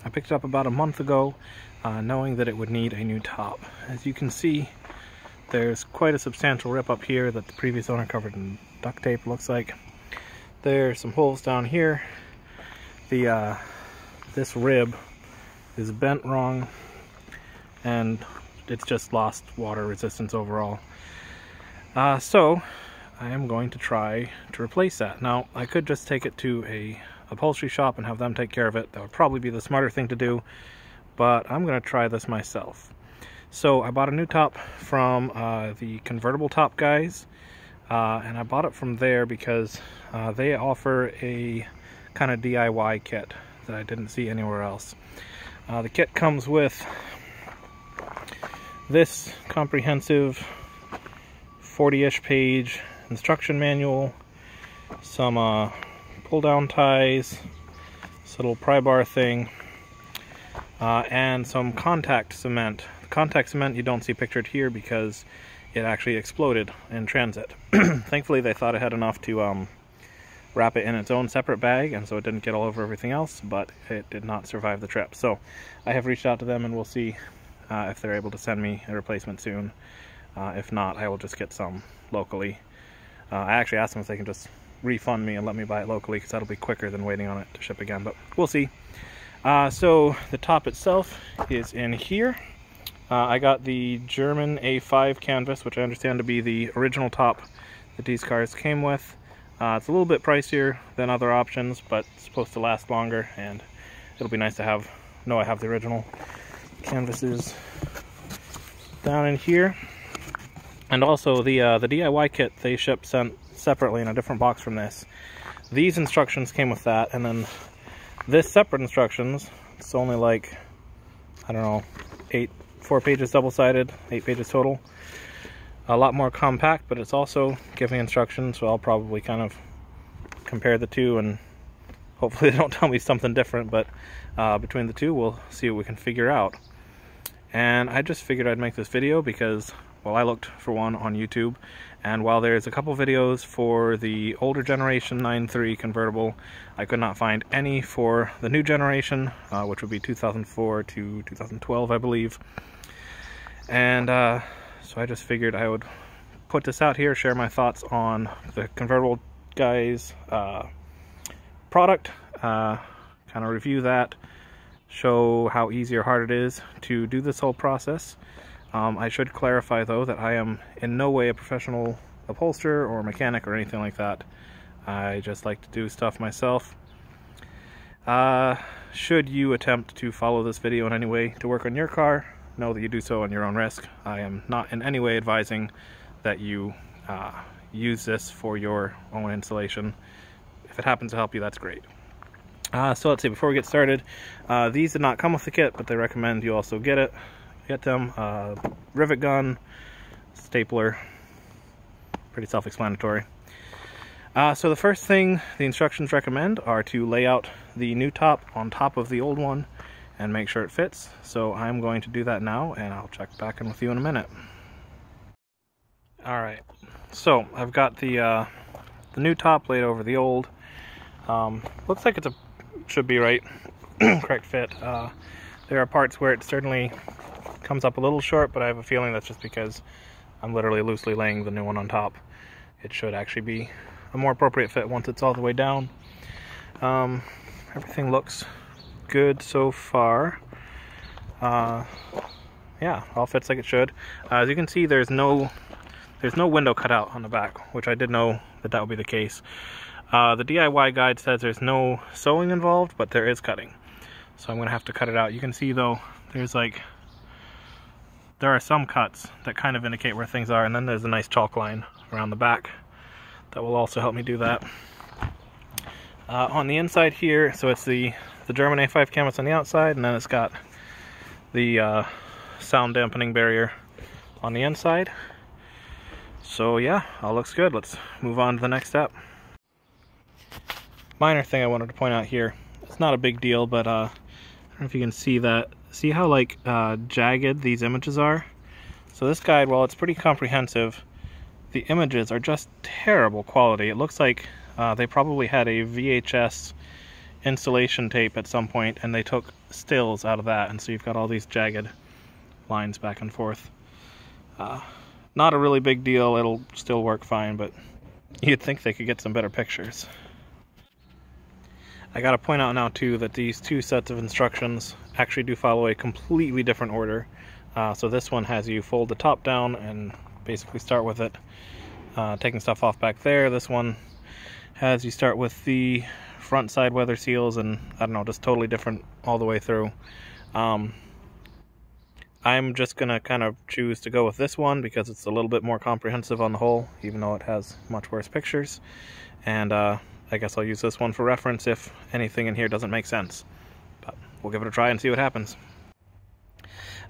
I picked it up about a month ago, knowing that it would need a new top. As you can see, there's quite a substantial rip up here that the previous owner covered in duct tape, looks like. There's some holes down here. This rib is bent wrong, and it's just lost water resistance overall. So I am going to try to replace that. Now, I could just take it to a upholstery shop and have them take care of it. That would probably be the smarter thing to do, but I'm going to try this myself. So I bought a new top from the Convertible Top Guys, and I bought it from there because they offer a kind of DIY kit that I didn't see anywhere else. The kit comes with this comprehensive 40-ish page instruction manual, some pull-down ties, this little pry bar thing, and some contact cement. The contact cement you don't see pictured here because it actually exploded in transit. Thankfully they thought it had enough to wrap it in its own separate bag, and so it didn't get all over everything else, but it did not survive the trip. So I have reached out to them, and we'll see if they're able to send me a replacement soon. If not, I will just get some locally. I actually asked them if they can just refund me and let me buy it locally, because that'll be quicker than waiting on it to ship again, but we'll see. So the top itself is in here. I got the German A5 canvas, which I understand to be the original top that these cars came with. It's a little bit pricier than other options, but it's supposed to last longer, and it'll be nice to know I have the original canvases down in here. And also the DIY kit they sent separately in a different box from this. These instructions came with that, and then this separate instructions, it's only like, I don't know, 4 pages double-sided, 8 pages total. A lot more compact, but it's also giving instructions, so I'll probably kind of compare the two, and hopefully they don't tell me something different, but between the two we'll see what we can figure out. And I just figured I'd make this video because, well, I looked for one on YouTube, and while there's a couple videos for the older generation 9.3 convertible, I could not find any for the new generation, which would be 2004 to 2012, I believe. And so I just figured I would put this out here, share my thoughts on the Convertible Guys product, kind of review that, show how easy or hard it is to do this whole process. I should clarify though that I am in no way a professional upholsterer or mechanic or anything like that. I just like to do stuff myself. Should you attempt to follow this video in any way to work on your car, know that you do so on your own risk. I am not in any way advising that you use this for your own installation. If it happens to help you, that's great. So let's see, before we get started, these did not come with the kit, but they recommend you also get them. Rivet gun, stapler, pretty self-explanatory. So the first thing the instructions recommend are to lay out the new top on top of the old one and make sure it fits. So I'm going to do that now, and I'll check back in with you in a minute. Alright, so I've got the new top laid over the old. Looks like should be right, correct fit. There are parts where it certainly comes up a little short, but I have a feeling that's just because I'm literally loosely laying the new one on top. It should actually be a more appropriate fit once it's all the way down. Everything looks good so far. Yeah, all fits like it should. As you can see, there's no window cut out on the back, which I did know that would be the case. The DIY guide says there's no sewing involved, but there is cutting. So I'm gonna have to cut it out. You can see though, there are some cuts that kind of indicate where things are, and then there's a nice chalk line around the back that will also help me do that. On the inside here, so it's the German A5 canvas on the outside, and then it's got the sound dampening barrier on the inside. So yeah, all looks good. Let's move on to the next step. Minor thing I wanted to point out here. It's not a big deal, but I don't know if you can see that. See how jagged these images are? So this guide, while it's pretty comprehensive, the images are just terrible quality. It looks like they probably had a VHS installation tape at some point, and they took stills out of that, and so you've got all these jagged lines back and forth. Not a really big deal, it'll still work fine, but you'd think they could get some better pictures. I gotta point out now too that these two sets of instructions actually do follow a completely different order. So this one has you fold the top down and basically start with it, taking stuff off back there. This one has you start with the front side weather seals, and I don't know, just totally different all the way through. I'm just gonna kind of choose to go with this one because it's a little bit more comprehensive on the whole, even though it has much worse pictures. And I guess I'll use this one for reference if anything in here doesn't make sense. But we'll give it a try and see what happens.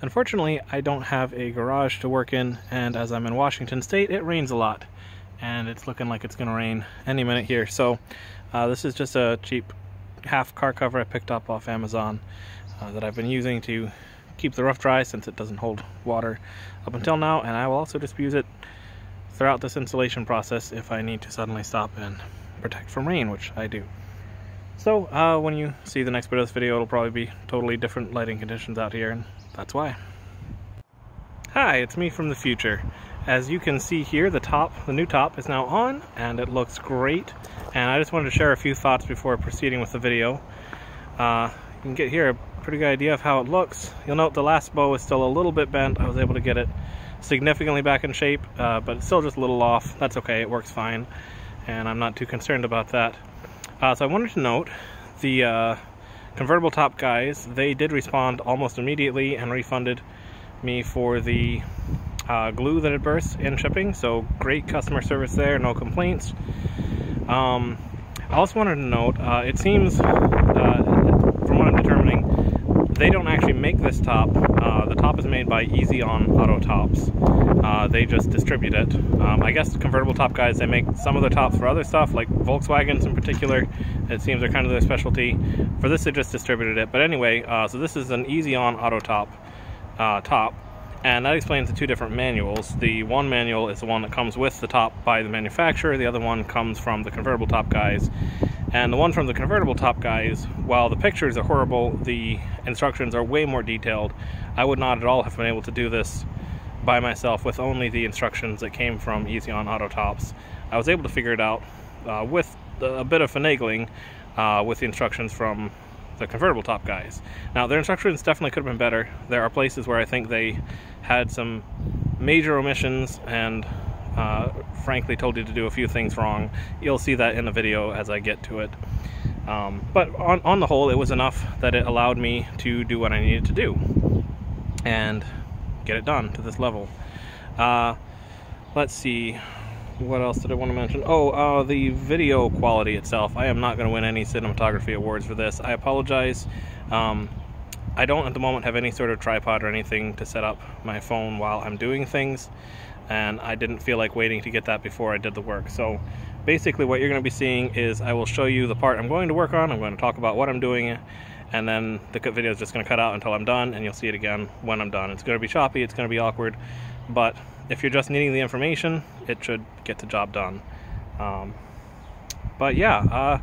Unfortunately, I don't have a garage to work in, and as I'm in Washington State, it rains a lot. And it's looking like it's gonna rain any minute here. So this is just a cheap half car cover I picked up off Amazon that I've been using to keep the roof dry since it doesn't hold water up until now, and I will also just use it throughout this installation process if I need to suddenly stop and protect from rain, which I do. So when you see the next bit of this video, it'll probably be totally different lighting conditions out here, and that's why. Hi, it's me from the future. As you can see here, the new top is now on, and it looks great. And I just wanted to share a few thoughts before proceeding with the video. You can get here a pretty good idea of how it looks. You'll note the last bow is still a little bit bent. I was able to get it significantly back in shape, but it's still just a little off. That's okay, it works fine, and I'm not too concerned about that. So I wanted to note the Convertible Top Guys. They did respond almost immediately and refunded me for the glue that had burst in shipping, so great customer service there, no complaints. I also wanted to note, it seems, from what I'm determining, they don't actually make this top. The top is made by Easy On Auto Tops. They just distribute it. I guess Convertible Top Guys, they make some of the tops for other stuff, like Volkswagens in particular. It seems they're kind of their specialty. For this, they just distributed it. But anyway, so this is an Easy On Auto Top top. And that explains the two different manuals. The one manual is the one that comes with the top by the manufacturer. The other one comes from the Convertible Top Guys. And the one from the Convertible Top Guys, while the pictures are horrible, the instructions are way more detailed. I would not at all have been able to do this by myself with only the instructions that came from Easy On Auto Tops. I was able to figure it out with a bit of finagling with the instructions from the Convertible Top Guys. Now, their instructions definitely could have been better. There are places where I think they had some major omissions and frankly told you to do a few things wrong. You'll see that in the video as I get to it. But on the whole, it was enough that it allowed me to do what I needed to do and get it done to this level. Let's see, what else did I want to mention? Oh, the video quality itself. I am not going to win any cinematography awards for this. I apologize. I don't at the moment have any sort of tripod or anything to set up my phone while I'm doing things, and I didn't feel like waiting to get that before I did the work. So basically what you're going to be seeing is I will show you the part I'm going to work on. I'm going to talk about what I'm doing, and then the video is just going to cut out until I'm done, and you'll see it again when I'm done. It's going to be choppy, it's going to be awkward, but if you're just needing the information, it should get the job done. But yeah,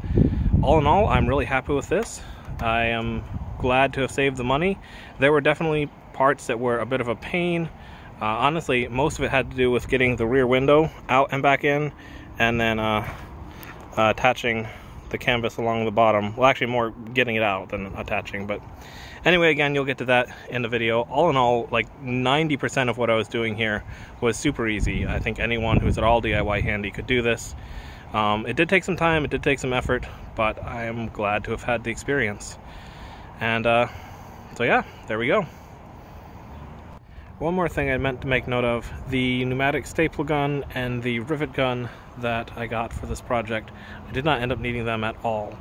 all in all, I'm really happy with this. I am glad to have saved the money. There were definitely parts that were a bit of a pain. Honestly, most of it had to do with getting the rear window out and back in, and then attaching the canvas along the bottom. Well, actually more getting it out than attaching, but anyway, again, you'll get to that in the video. All in all, like 90% of what I was doing here was super easy. I think anyone who's at all DIY handy could do this. It did take some time, it did take some effort, but I am glad to have had the experience. And so yeah, there we go. One more thing I meant to make note of, the pneumatic staple gun and the rivet gun that I got for this project, I did not end up needing them at all.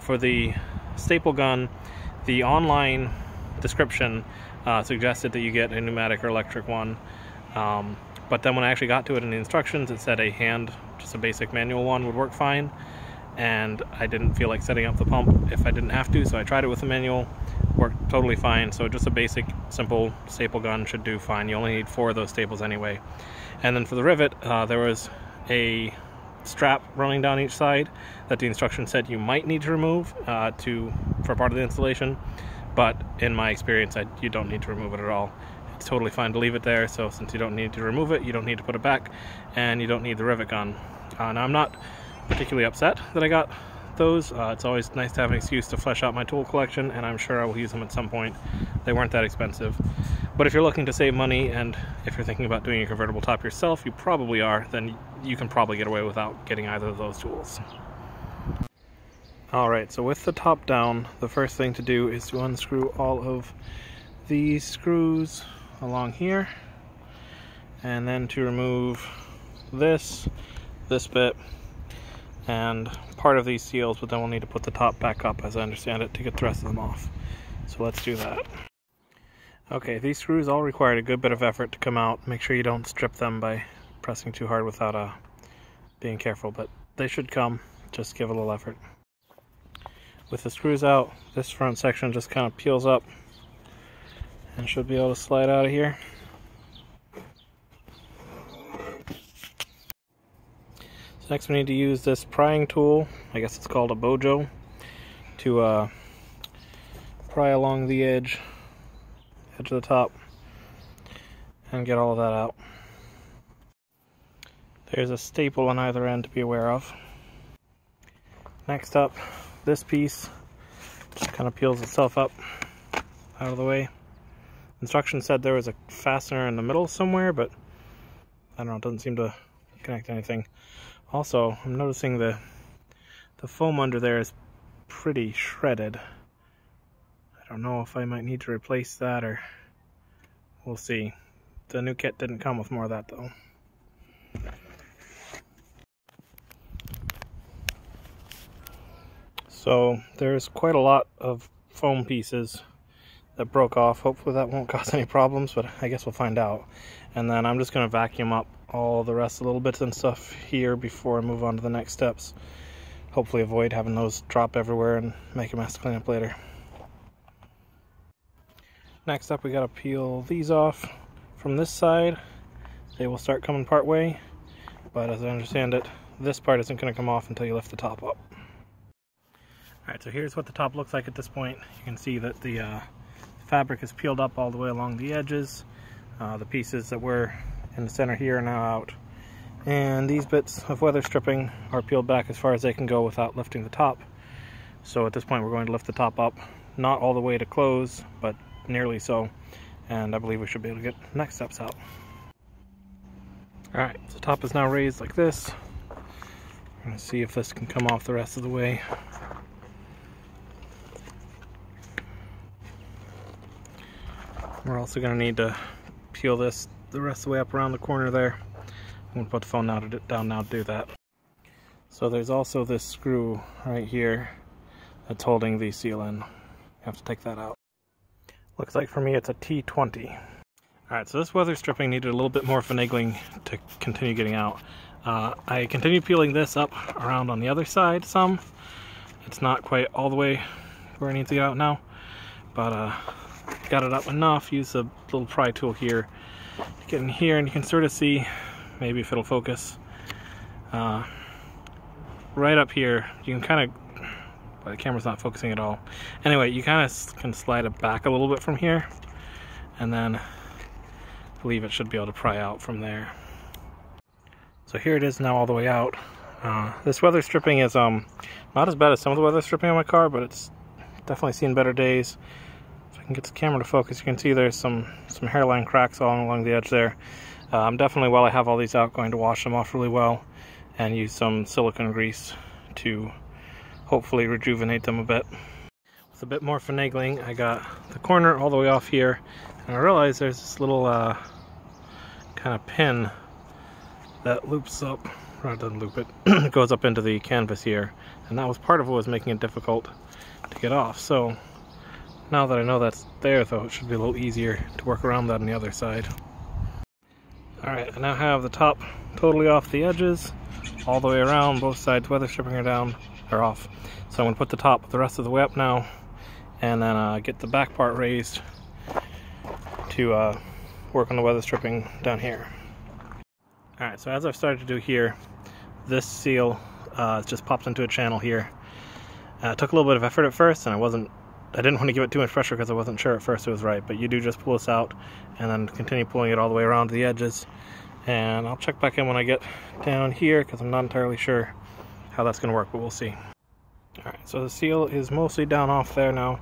For the staple gun, the online description suggested that you get a pneumatic or electric one, but then when I actually got to it in the instructions, it said just a basic manual one would work fine, and I didn't feel like setting up the pump if I didn't have to, so I tried it with the manual. Worked totally fine. So just a basic simple staple gun should do fine. You only need 4 of those staples anyway. And then for the rivet, there was a strap running down each side that the instruction said you might need to remove for part of the installation, but in my experience you don't need to remove it at all. It's totally fine to leave it there, so since you don't need to remove it, you don't need to put it back, and you don't need the rivet gun. Now I'm not particularly upset that I got those. It's always nice to have an excuse to flesh out my tool collection, and I'm sure I will use them at some point. They weren't that expensive. But if you're looking to save money, and if you're thinking about doing a convertible top yourself, you probably are, then you can probably get away without getting either of those tools. Alright, so with the top down, the first thing to do is to unscrew all of these screws along here, and then to remove this bit, and part of these seals, but then we'll need to put the top back up, as I understand it, to get the rest of them off. So let's do that. Okay, these screws all required a good bit of effort to come out. Make sure you don't strip them by pressing too hard without being careful, but they should come. Just give a little effort. With the screws out, this front section just kind of peels up and should be able to slide out of here. So next we need to use this prying tool, I guess it's called a bojo, to pry along the edge of the top and get all of that out. There's a staple on either end to be aware of. Next up, this piece just kind of peels itself up out of the way. Instructions said there was a fastener in the middle somewhere, but I don't know, it doesn't seem to connect anything. Also, I'm noticing the foam under there is pretty shredded. I don't know if I might need to replace that, or we'll see. The new kit didn't come with more of that though. So there's quite a lot of foam pieces that broke off. Hopefully that won't cause any problems, but I guess we'll find out. And then I'm just going to vacuum up all the rest of the little bits and stuff here before I move on to the next steps. Hopefully avoid having those drop everywhere and make a mess to clean up later. Next up, we got to peel these off from this side. They will start coming part way, but as I understand it, this part isn't going to come off until you lift the top up. Alright, so here's what the top looks like at this point. You can see that the fabric is peeled up all the way along the edges. The pieces that were in the center here are now out. And these bits of weather stripping are peeled back as far as they can go without lifting the top. So at this point we're going to lift the top up, not all the way to close, but nearly so. And I believe we should be able to get the next steps out. Alright, so the top is now raised like this. We're going to see if this can come off the rest of the way. We're also going to need to peel this the rest of the way up around the corner there. I'm going to put the phone down now to do that. So there's also this screw right here that's holding the seal in. You have to take that out. Looks like for me it's a T20. Alright, so this weather stripping needed a little bit more finagling to continue getting out. I continued peeling this up around on the other side some. It's not quite all the way where it needs to get out now, but got it up enough. Use the little pry tool here to get in here, and you can sort of see, maybe if it'll focus, right up here. You can kind of, well, the camera's not focusing at all. Anyway, you kind of can slide it back a little bit from here, and then I believe it should be able to pry out from there. So here it is now all the way out. This weather stripping is not as bad as some of the weather stripping on my car, but it's definitely seen better days. If I can get the camera to focus, you can see there's some hairline cracks all along the edge there. I'm definitely, while I have all these out, going to wash them off really well and use some silicone grease to hopefully rejuvenate them a bit. With a bit more finagling, I got the corner all the way off here, and I realized there's this little kind of pin that loops up, or it doesn't loop it, goes up into the canvas here, and that was part of what was making it difficult to get off. So now that I know that's there, though, it should be a little easier to work around that on the other side. Alright, I now have the top totally off the edges, all the way around, both sides weather stripping are off. So I'm going to put the top the rest of the way up now, and then get the back part raised to work on the weather stripping down here. Alright, so as I've started to do here, this seal just pops into a channel here. It took a little bit of effort at first, and I didn't want to give it too much pressure because I wasn't sure at first it was right, but you do just pull this out and then continue pulling it all the way around to the edges. And I'll check back in when I get down here because I'm not entirely sure how that's going to work, but we'll see. Alright, so the seal is mostly down off there now.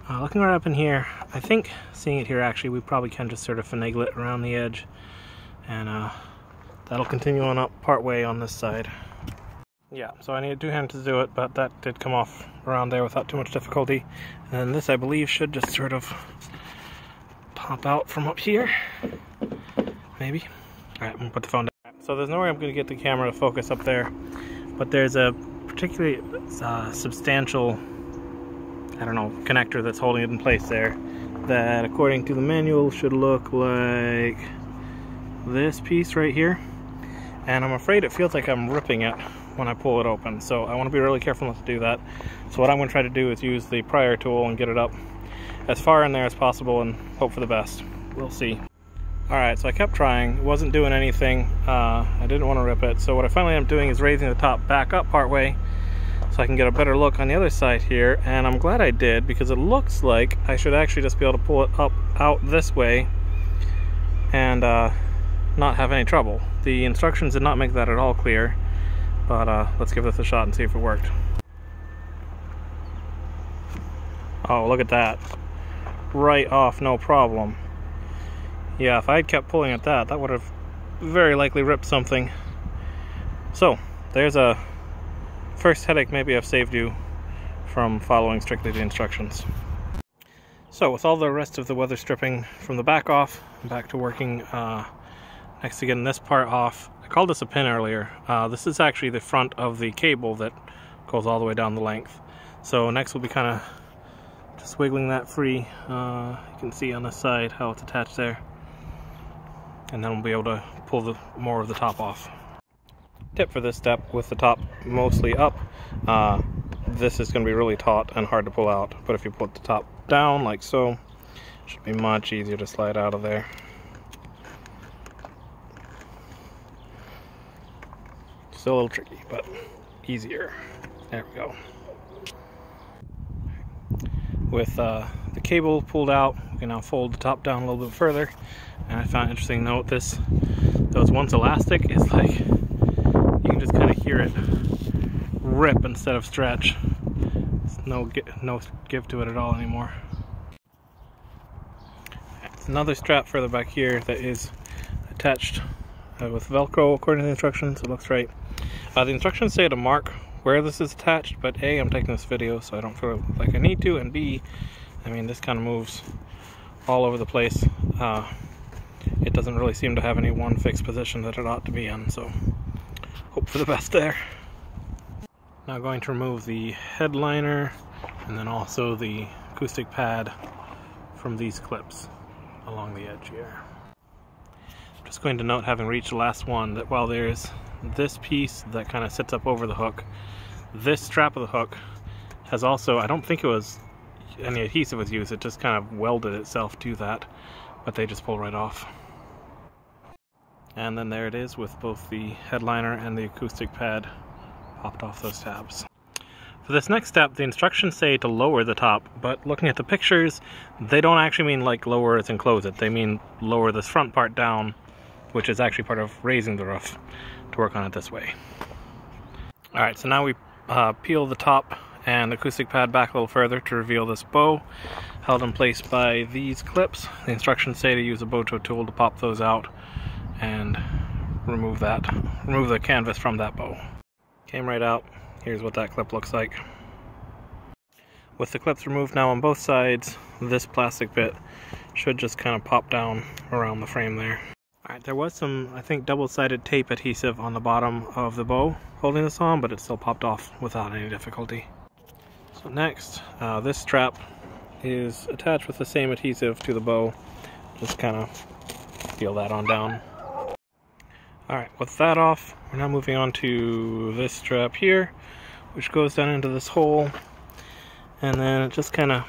Looking right up in here, I think seeing it here actually, we probably can just sort of finagle it around the edge, and that'll continue on up part way on this side. Yeah, so I needed 2 hands to do it, but that did come off around there without too much difficulty. And then this, I believe, should just sort of pop out from up here. Maybe. Alright, I'm going to put the phone down. So there's no way I'm going to get the camera to focus up there, but there's a particularly substantial, I don't know, connector that's holding it in place there that, according to the manual, should look like this piece right here. And I'm afraid it feels like I'm ripping it when I pull it open, so I want to be really careful not to do that. So what I'm going to try to do is use the prior tool and get it up as far in there as possible and hope for the best. We'll see. Alright, so I kept trying. It wasn't doing anything. I didn't want to rip it, so what I finally ended up doing is raising the top back up part way so I can get a better look on the other side here, and I'm glad I did because it looks like I should actually just be able to pull it up out this way and not have any trouble. The instructions did not make that at all clear, but let's give this a shot and see if it worked. Oh, look at that. Right off, no problem. Yeah, if I had kept pulling at that, that would have very likely ripped something. So, there's a first headache maybe I've saved you from following strictly the instructions. So, with all the rest of the weather stripping from the back off, I'm back to working next to getting this part off. I called this a pin earlier. This is actually the front of the cable that goes all the way down the length. So next we'll be kind of just wiggling that free. You can see on this side how it's attached there. And then we'll be able to pull more of the top off. Tip for this step, with the top mostly up, this is going to be really taut and hard to pull out. But if you put the top down like so, it should be much easier to slide out of there. Still a little tricky, but easier. There we go. With the cable pulled out, we can now fold the top down a little bit further. And I found it interesting to note this, though it's once elastic, it's like you can just kind of hear it rip instead of stretch. There's no give to it at all anymore. There's another strap further back here that is attached with Velcro according to the instructions. It looks right. The instructions say to mark where this is attached, but A, I'm taking this video so I don't feel like I need to, and B, I mean, this kind of moves all over the place. It doesn't really seem to have any one fixed position that it ought to be in, so hope for the best there. Now going to remove the headliner and then also the acoustic pad from these clips along the edge here. I'm just going to note, having reached the last one, that while there's this piece that kind of sits up over the hook, this strap of the hook has also, I don't think it was any adhesive was used, it just kind of welded itself to that, but they just pull right off. And then there it is with both the headliner and the acoustic pad popped off those tabs. For this next step, the instructions say to lower the top, but looking at the pictures, they don't actually mean like lower as in close it. They mean lower this front part down, which is actually part of raising the roof, to work on it this way. Alright, so now we peel the top and the acoustic pad back a little further to reveal this bow, held in place by these clips. The instructions say to use a bojo tool to pop those out and remove the canvas from that bow. Came right out. Here's what that clip looks like. With the clips removed now on both sides, this plastic bit should just kind of pop down around the frame there. Alright, there was some, I think, double-sided tape adhesive on the bottom of the bow holding this on, but it still popped off without any difficulty. So next, this strap is attached with the same adhesive to the bow. Just kind of peel that on down. Alright, with that off, we're now moving on to this strap here, which goes down into this hole, and then it just kind of,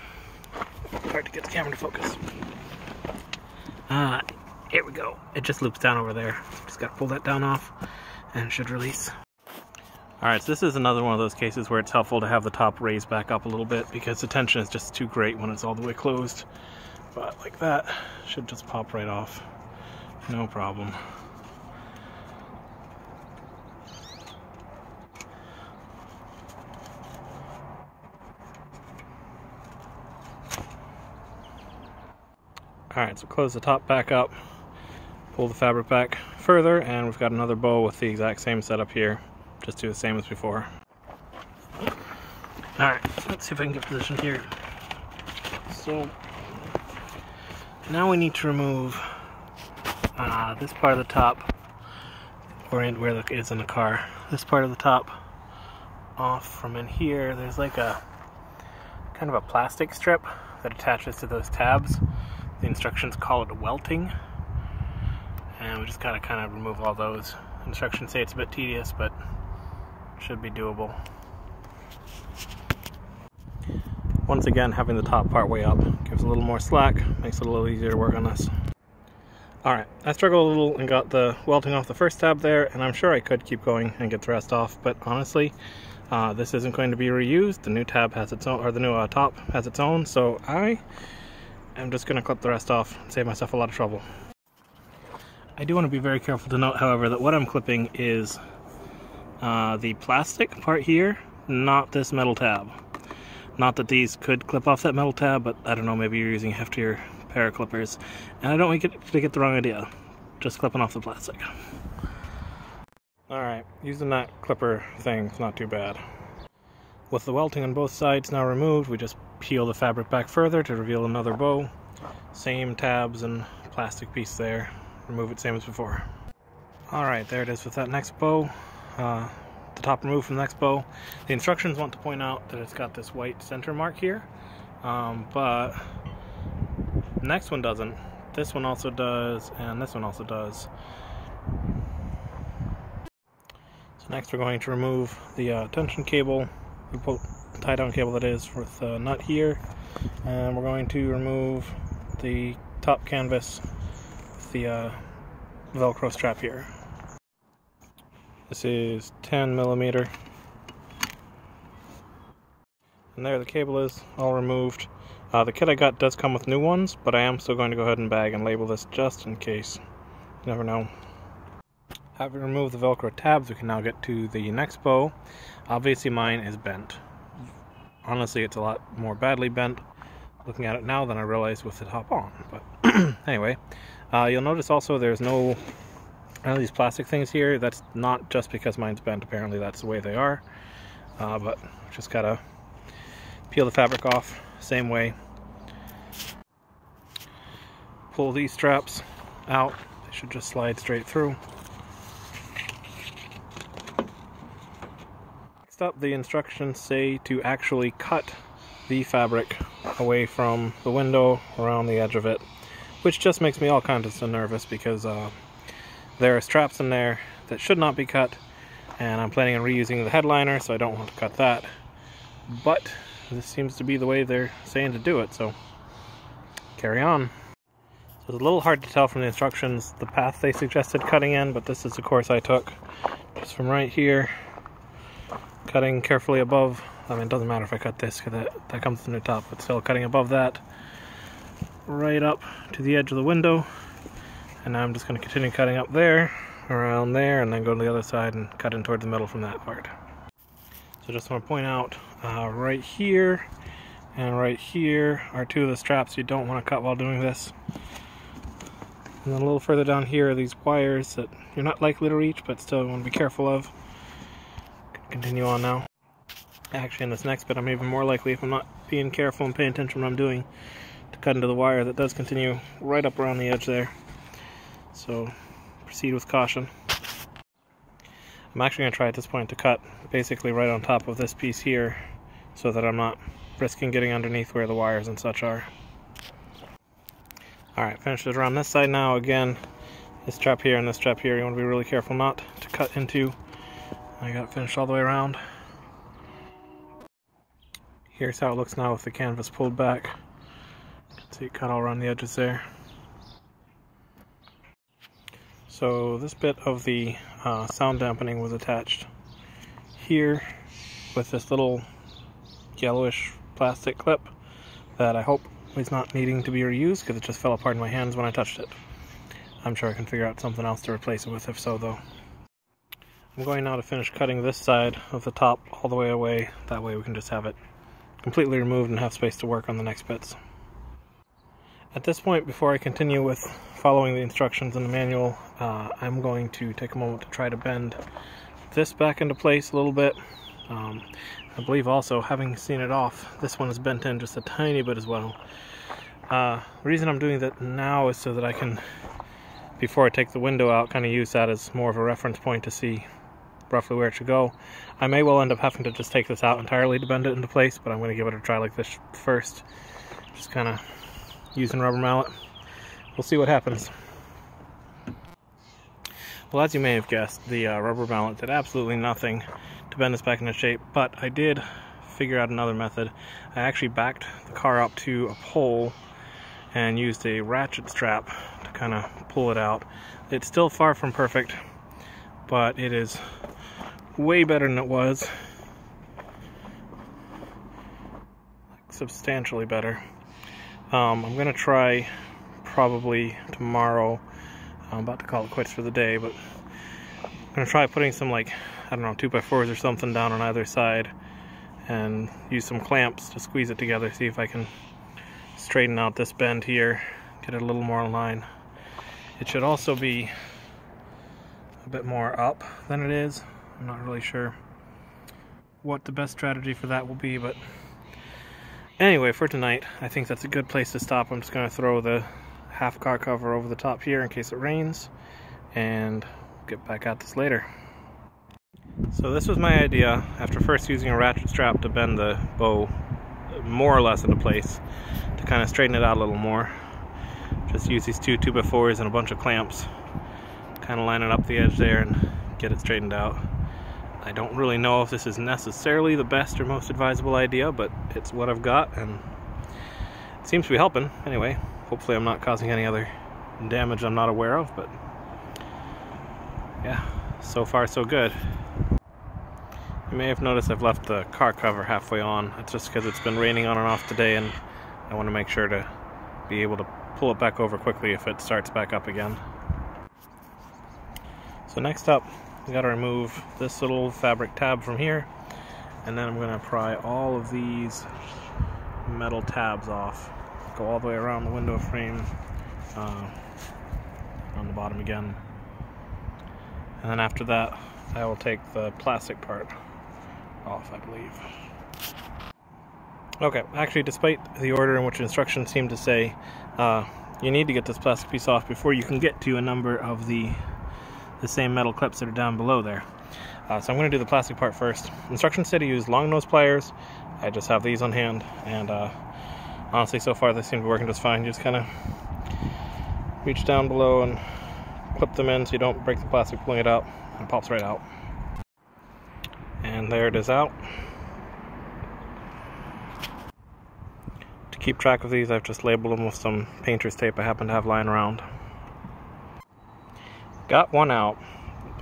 hard to get the camera to focus. Here we go. It just loops down over there. Just got to pull that down off, and it should release. Alright, so this is another one of those cases where it's helpful to have the top raised back up a little bit because the tension is just too great when it's all the way closed. But like that, should just pop right off. No problem. Alright, so close the top back up, pull the fabric back further, and we've got another bow with the exact same setup here. Just do the same as before. Alright, let's see if I can get positioned here. So, now we need to remove this part of the top, or where it is in the car. This part of the top off from in here. There's like a kind of a plastic strip that attaches to those tabs. The instructions call it welting, and we just gotta kind of remove all those. Instructions say it's a bit tedious, but should be doable. Once again, having the top part way up gives a little more slack, makes it a little easier to work on this. Alright, I struggled a little and got the welting off the first tab there, and I'm sure I could keep going and get the rest off, but honestly, this isn't going to be reused. The new tab has its own, or the new top has its own, so I'm just going to clip the rest off and save myself a lot of trouble. I do want to be very careful to note, however, that what I'm clipping is the plastic part here, not this metal tab. Not that these could clip off that metal tab, but I don't know, maybe you're using heftier pair of clippers. And I don't want you to get the wrong idea. Just clipping off the plastic. Alright, using that clipper thing is not too bad. With the welting on both sides now removed, we just peel the fabric back further to reveal another bow. Same tabs and plastic piece there. Remove it same as before. Alright, there it is with that next bow. The top removed from the next bow. The instructions want to point out that it's got this white center mark here, but the next one doesn't. This one also does, and this one also does. So next we're going to remove the tension cable, the tie down cable that is, with the nut here, and we're going to remove the top canvas with the Velcro strap here. This is 10 millimeter. And there the cable is, all removed. The kit I got does come with new ones, but I am still going to go ahead and bag and label this just in case. You never know. Having removed the Velcro tabs, we can now get to the next bow. Obviously mine is bent. Honestly, it's a lot more badly bent looking at it now than I realized with the top on. But anyway, you'll notice also there's no these plastic things here. That's not just because mine's bent, apparently that's the way they are. But just gotta peel the fabric off, same way. Pull these straps out, they should just slide straight through. Next up, the instructions say to actually cut the fabric away from the window around the edge of it, which just makes me all kinds of nervous because there are straps in there that should not be cut, and I'm planning on reusing the headliner, so I don't want to cut that. But this seems to be the way they're saying to do it, so carry on. So it's a little hard to tell from the instructions the path they suggested cutting in, but this is the course I took. Just from right here, cutting carefully above. I mean, it doesn't matter if I cut this, because that comes from the top, but still cutting above that, right up to the edge of the window. And now I'm just going to continue cutting up there, around there, and then go to the other side and cut in towards the middle from that part. So just want to point out, right here and right here are two of the straps you don't want to cut while doing this. And then a little further down here are these wires that you're not likely to reach, but still you want to be careful of. Continue on now. Actually, in this next bit, I'm even more likely, if I'm not being careful and paying attention to what I'm doing, to cut into the wire that does continue right up around the edge there. So proceed with caution. I'm actually going to try at this point to cut basically right on top of this piece here so that I'm not risking getting underneath where the wires and such are. Alright, finished it around this side now. Again, this strap here and this strap here, you want to be really careful not to cut into. I got it finished all the way around. Here's how it looks now with the canvas pulled back. You can see it cut all around the edges there. So this bit of the sound dampening was attached here with this little yellowish plastic clip that I hope is not needing to be reused because it just fell apart in my hands when I touched it. I'm sure I can figure out something else to replace it with if so though. I'm going now to finish cutting this side of the top all the way away. That way we can just have it completely removed and have space to work on the next bits. At this point, before I continue with following the instructions in the manual, I'm going to take a moment to try to bend this back into place a little bit. I believe also, having seen it off, this one is bent in just a tiny bit as well. The reason I'm doing that now is so that I can, before I take the window out, kind of use that as more of a reference point to see roughly where it should go. I may well end up having to just take this out entirely to bend it into place, but I'm going to give it a try like this first. Just kind of using rubber mallet. We'll see what happens. Well, as you may have guessed, the rubber mallet did absolutely nothing to bend this back into shape, but I did figure out another method. I actually backed the car up to a pole and used a ratchet strap to kind of pull it out. It's still far from perfect, but it is way better than it was. Substantially better. I'm going to try probably tomorrow. I'm about to call it quits for the day, but I'm going to try putting some, like, I don't know, 2x4s or something down on either side and use some clamps to squeeze it together, see if I can straighten out this bend here, get it a little more in line. It should also be a bit more up than it is. I'm not really sure what the best strategy for that will be, but anyway, for tonight, I think that's a good place to stop. I'm just going to throw the half car cover over the top here in case it rains, and get back at this later. So this was my idea, after first using a ratchet strap to bend the bow more or less into place, to kind of straighten it out a little more. Just use these two 2x4s and a bunch of clamps, kind of line it up the edge there and get it straightened out. I don't really know if this is necessarily the best or most advisable idea, but it's what I've got and it seems to be helping. Anyway, hopefully I'm not causing any other damage I'm not aware of, but yeah, so far so good. You may have noticed I've left the car cover halfway on. It's just because it's been raining on and off today and I want to make sure to be able to pull it back over quickly if it starts back up again. So next up, we got to remove this little fabric tab from here, and then I'm going to pry all of these metal tabs off. Go all the way around the window frame, on the bottom again. And then after that, I will take the plastic part off, I believe. Okay, actually, despite the order in which instructions seem to say, you need to get this plastic piece off before you can get to a number of the same metal clips that are down below there. So I'm going to do the plastic part first. Instructions say to use long nose pliers. I just have these on hand, and honestly, so far they seem to be working just fine. You just kind of reach down below and clip them in so you don't break the plastic pulling it out, and it pops right out. And there it is out. To keep track of these, I've just labeled them with some painter's tape I happen to have lying around. Got one out.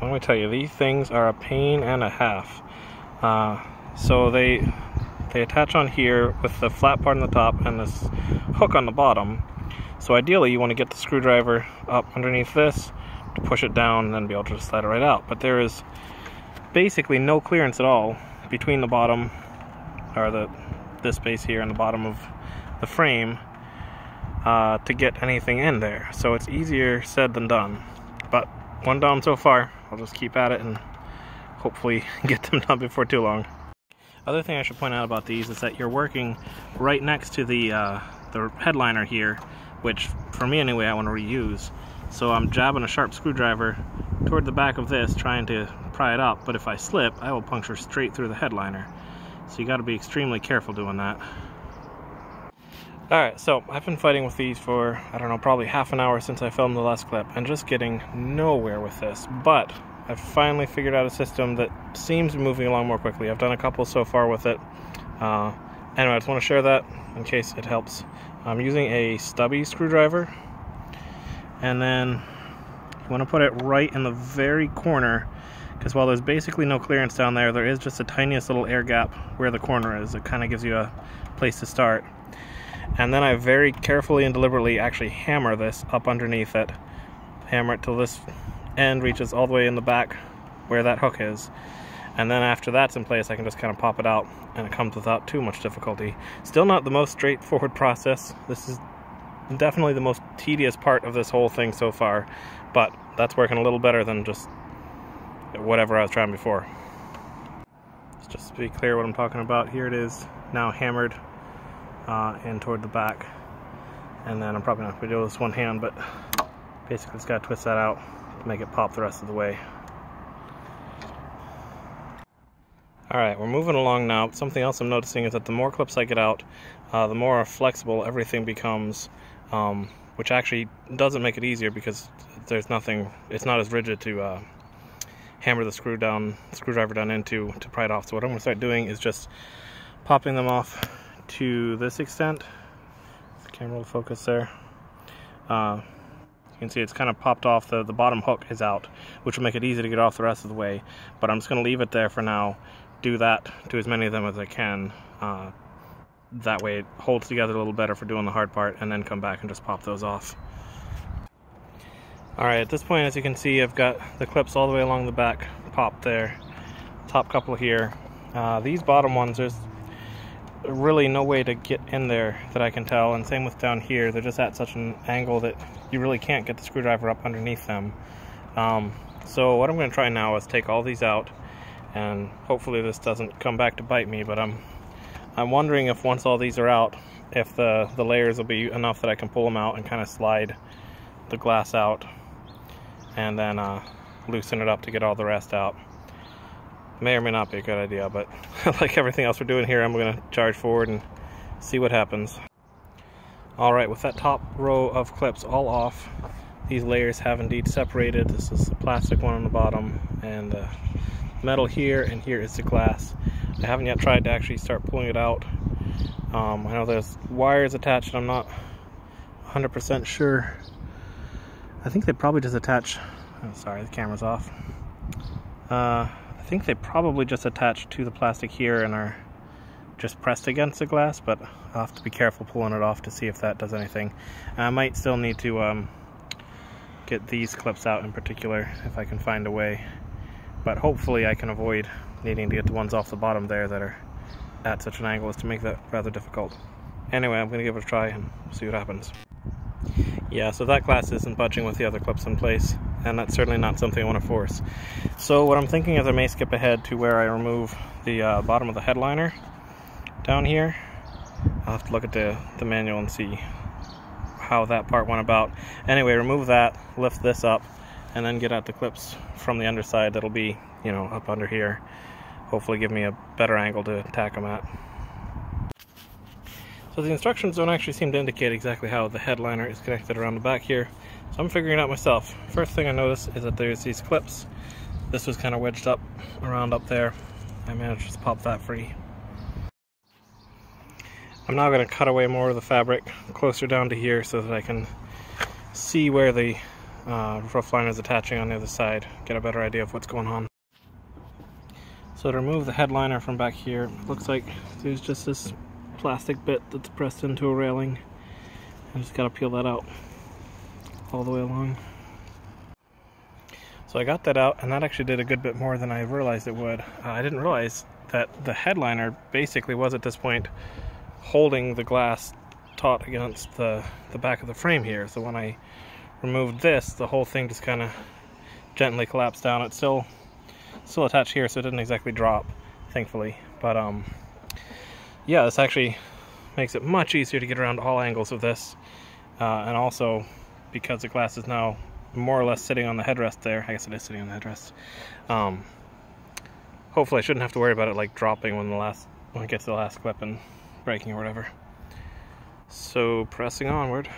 Let me tell you, these things are a pain and a half. So they attach on here with the flat part on the top and this hook on the bottom. So ideally you want to get the screwdriver up underneath this to push it down and then be able to just slide it right out. But there is basically no clearance at all between the bottom, or this space here, and the bottom of the frame to get anything in there. So it's easier said than done. But one down so far. I'll just keep at it and hopefully get them done before too long. Other thing I should point out about these is that you're working right next to the headliner here, which for me anyway I want to reuse. So I'm jabbing a sharp screwdriver toward the back of this trying to pry it up, but if I slip I will puncture straight through the headliner. So you got to be extremely careful doing that. Alright, so I've been fighting with these for, I don't know, probably half an hour since I filmed the last clip, and just getting nowhere with this, but I've finally figured out a system that seems to be moving along more quickly. I've done a couple so far with it. Anyway, I just want to share that in case it helps. I'm using a stubby screwdriver, and then you want to put it right in the very corner, because while there's basically no clearance down there, there is just the tiniest little air gap where the corner is. It kind of gives you a place to start. And then I very carefully and deliberately actually hammer this up underneath it. Hammer it till this end reaches all the way in the back where that hook is. And then after that's in place, I can just kind of pop it out, and it comes without too much difficulty. Still not the most straightforward process. This is definitely the most tedious part of this whole thing so far, but that's working a little better than just whatever I was trying before. Just to be clear what I'm talking about, here it is now hammered in toward the back. And then I'm probably not going to do this one hand, but basically just got to twist that out to make it pop the rest of the way. Alright, we're moving along now. Something else I'm noticing is that the more clips I get out, the more flexible everything becomes, which actually doesn't make it easier because there's nothing, it's not as rigid to hammer the screwdriver down into to pry it off. So what I'm going to start doing is just popping them off to this extent. The camera will focus there. You can see it's kind of popped off, the bottom hook is out, which will make it easy to get off the rest of the way. But I'm just going to leave it there for now. Do that to as many of them as I can. That way it holds together a little better for doing the hard part, and then come back and just pop those off. Alright, at this point, as you can see, I've got the clips all the way along the back popped there. Top couple here. These bottom ones, there's really no way to get in there that I can tell, and same with down here. They're just at such an angle that you really can't get the screwdriver up underneath them. So what I'm going to try now is take all these out, and hopefully this doesn't come back to bite me, but I'm wondering if once all these are out, if the layers will be enough that I can pull them out and kind of slide the glass out, and then loosen it up to get all the rest out. May or may not be a good idea, but like everything else we're doing here, I'm going to charge forward and see what happens. Alright, with that top row of clips all off, these layers have indeed separated. This is the plastic one on the bottom, and metal here, and here is the glass. I haven't yet tried to actually start pulling it out. I know there's wires attached, and I'm not 100% sure. I think they probably just attach, oh sorry, the camera's off. I think they probably just attach to the plastic here and are just pressed against the glass, but I'll have to be careful pulling it off to see if that does anything. I might still need to get these clips out in particular if I can find a way. But hopefully I can avoid needing to get the ones off the bottom there that are at such an angle as to make that rather difficult. Anyway, I'm going to give it a try and see what happens. Yeah, so that glass isn't budging with the other clips in place, and that's certainly not something I want to force. So what I'm thinking is I may skip ahead to where I remove the bottom of the headliner down here. I'll have to look at the manual and see how that part went about. Anyway, remove that, lift this up, and then get at the clips from the underside that'll be, you know, up under here. Hopefully give me a better angle to attack them at. So the instructions don't actually seem to indicate exactly how the headliner is connected around the back here, so I'm figuring it out myself. First thing I notice is that there's these clips. This was kind of wedged up around up there. I managed to pop that free. I'm now going to cut away more of the fabric closer down to here so that I can see where the rough liner is attaching on the other side, get a better idea of what's going on. So to remove the headliner from back here, it looks like there's just this plastic bit that's pressed into a railing. I just got to peel that out all the way along. So I got that out, and that actually did a good bit more than I realized it would. I didn't realize that the headliner basically was at this point holding the glass taut against the back of the frame here. So when I removed this, the whole thing just kind of gently collapsed down. It's still attached here, so it didn't exactly drop, thankfully. But yeah, this actually makes it much easier to get around all angles of this, and also because the glass is now more or less sitting on the headrest there. I guess it is sitting on the headrest. Hopefully I shouldn't have to worry about it like dropping when it gets to the last clip and breaking or whatever. So pressing onward.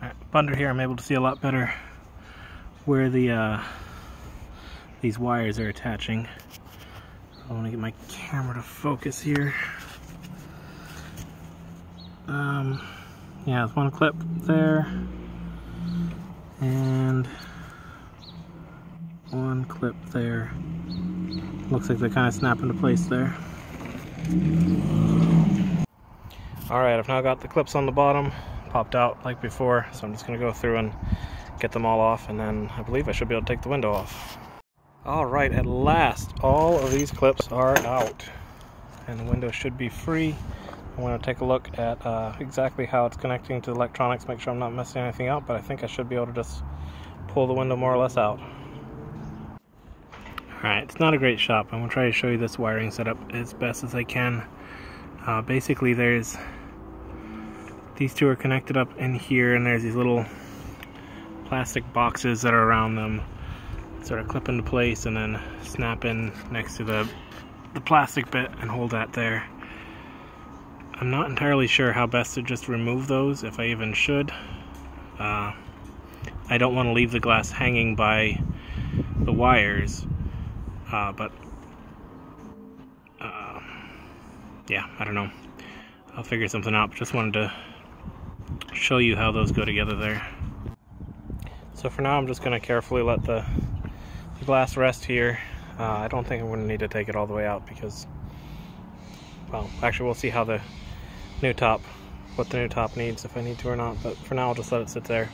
Right, up under here I'm able to see a lot better where the these wires are attaching. I want to get my camera to focus here. Yeah, there's one clip there, and one clip there. Looks like they kind of snap into place there. Alright, I've now got the clips on the bottom popped out like before, so I'm just going to go through and get them all off, and then I believe I should be able to take the window off. Alright, at last all of these clips are out and the window should be free. I'm going to take a look at exactly how it's connecting to the electronics, make sure I'm not messing anything up, but I think I should be able to just pull the window more or less out. Alright, it's not a great shop. I'm going to try to show you this wiring setup as best as I can. Basically these two are connected up in here, and there's these little plastic boxes that are around them. Sort of clip into place and then snap in next to the plastic bit and hold that there. I'm not entirely sure how best to just remove those, if I even should. I don't want to leave the glass hanging by the wires, but yeah, I don't know. I'll figure something out, but just wanted to show you how those go together there. So for now I'm just going to carefully let the glass rest here. I don't think I'm going to need to take it all the way out because, well, actually we'll see how what the new top needs, if I need to or not, but for now I'll just let it sit there.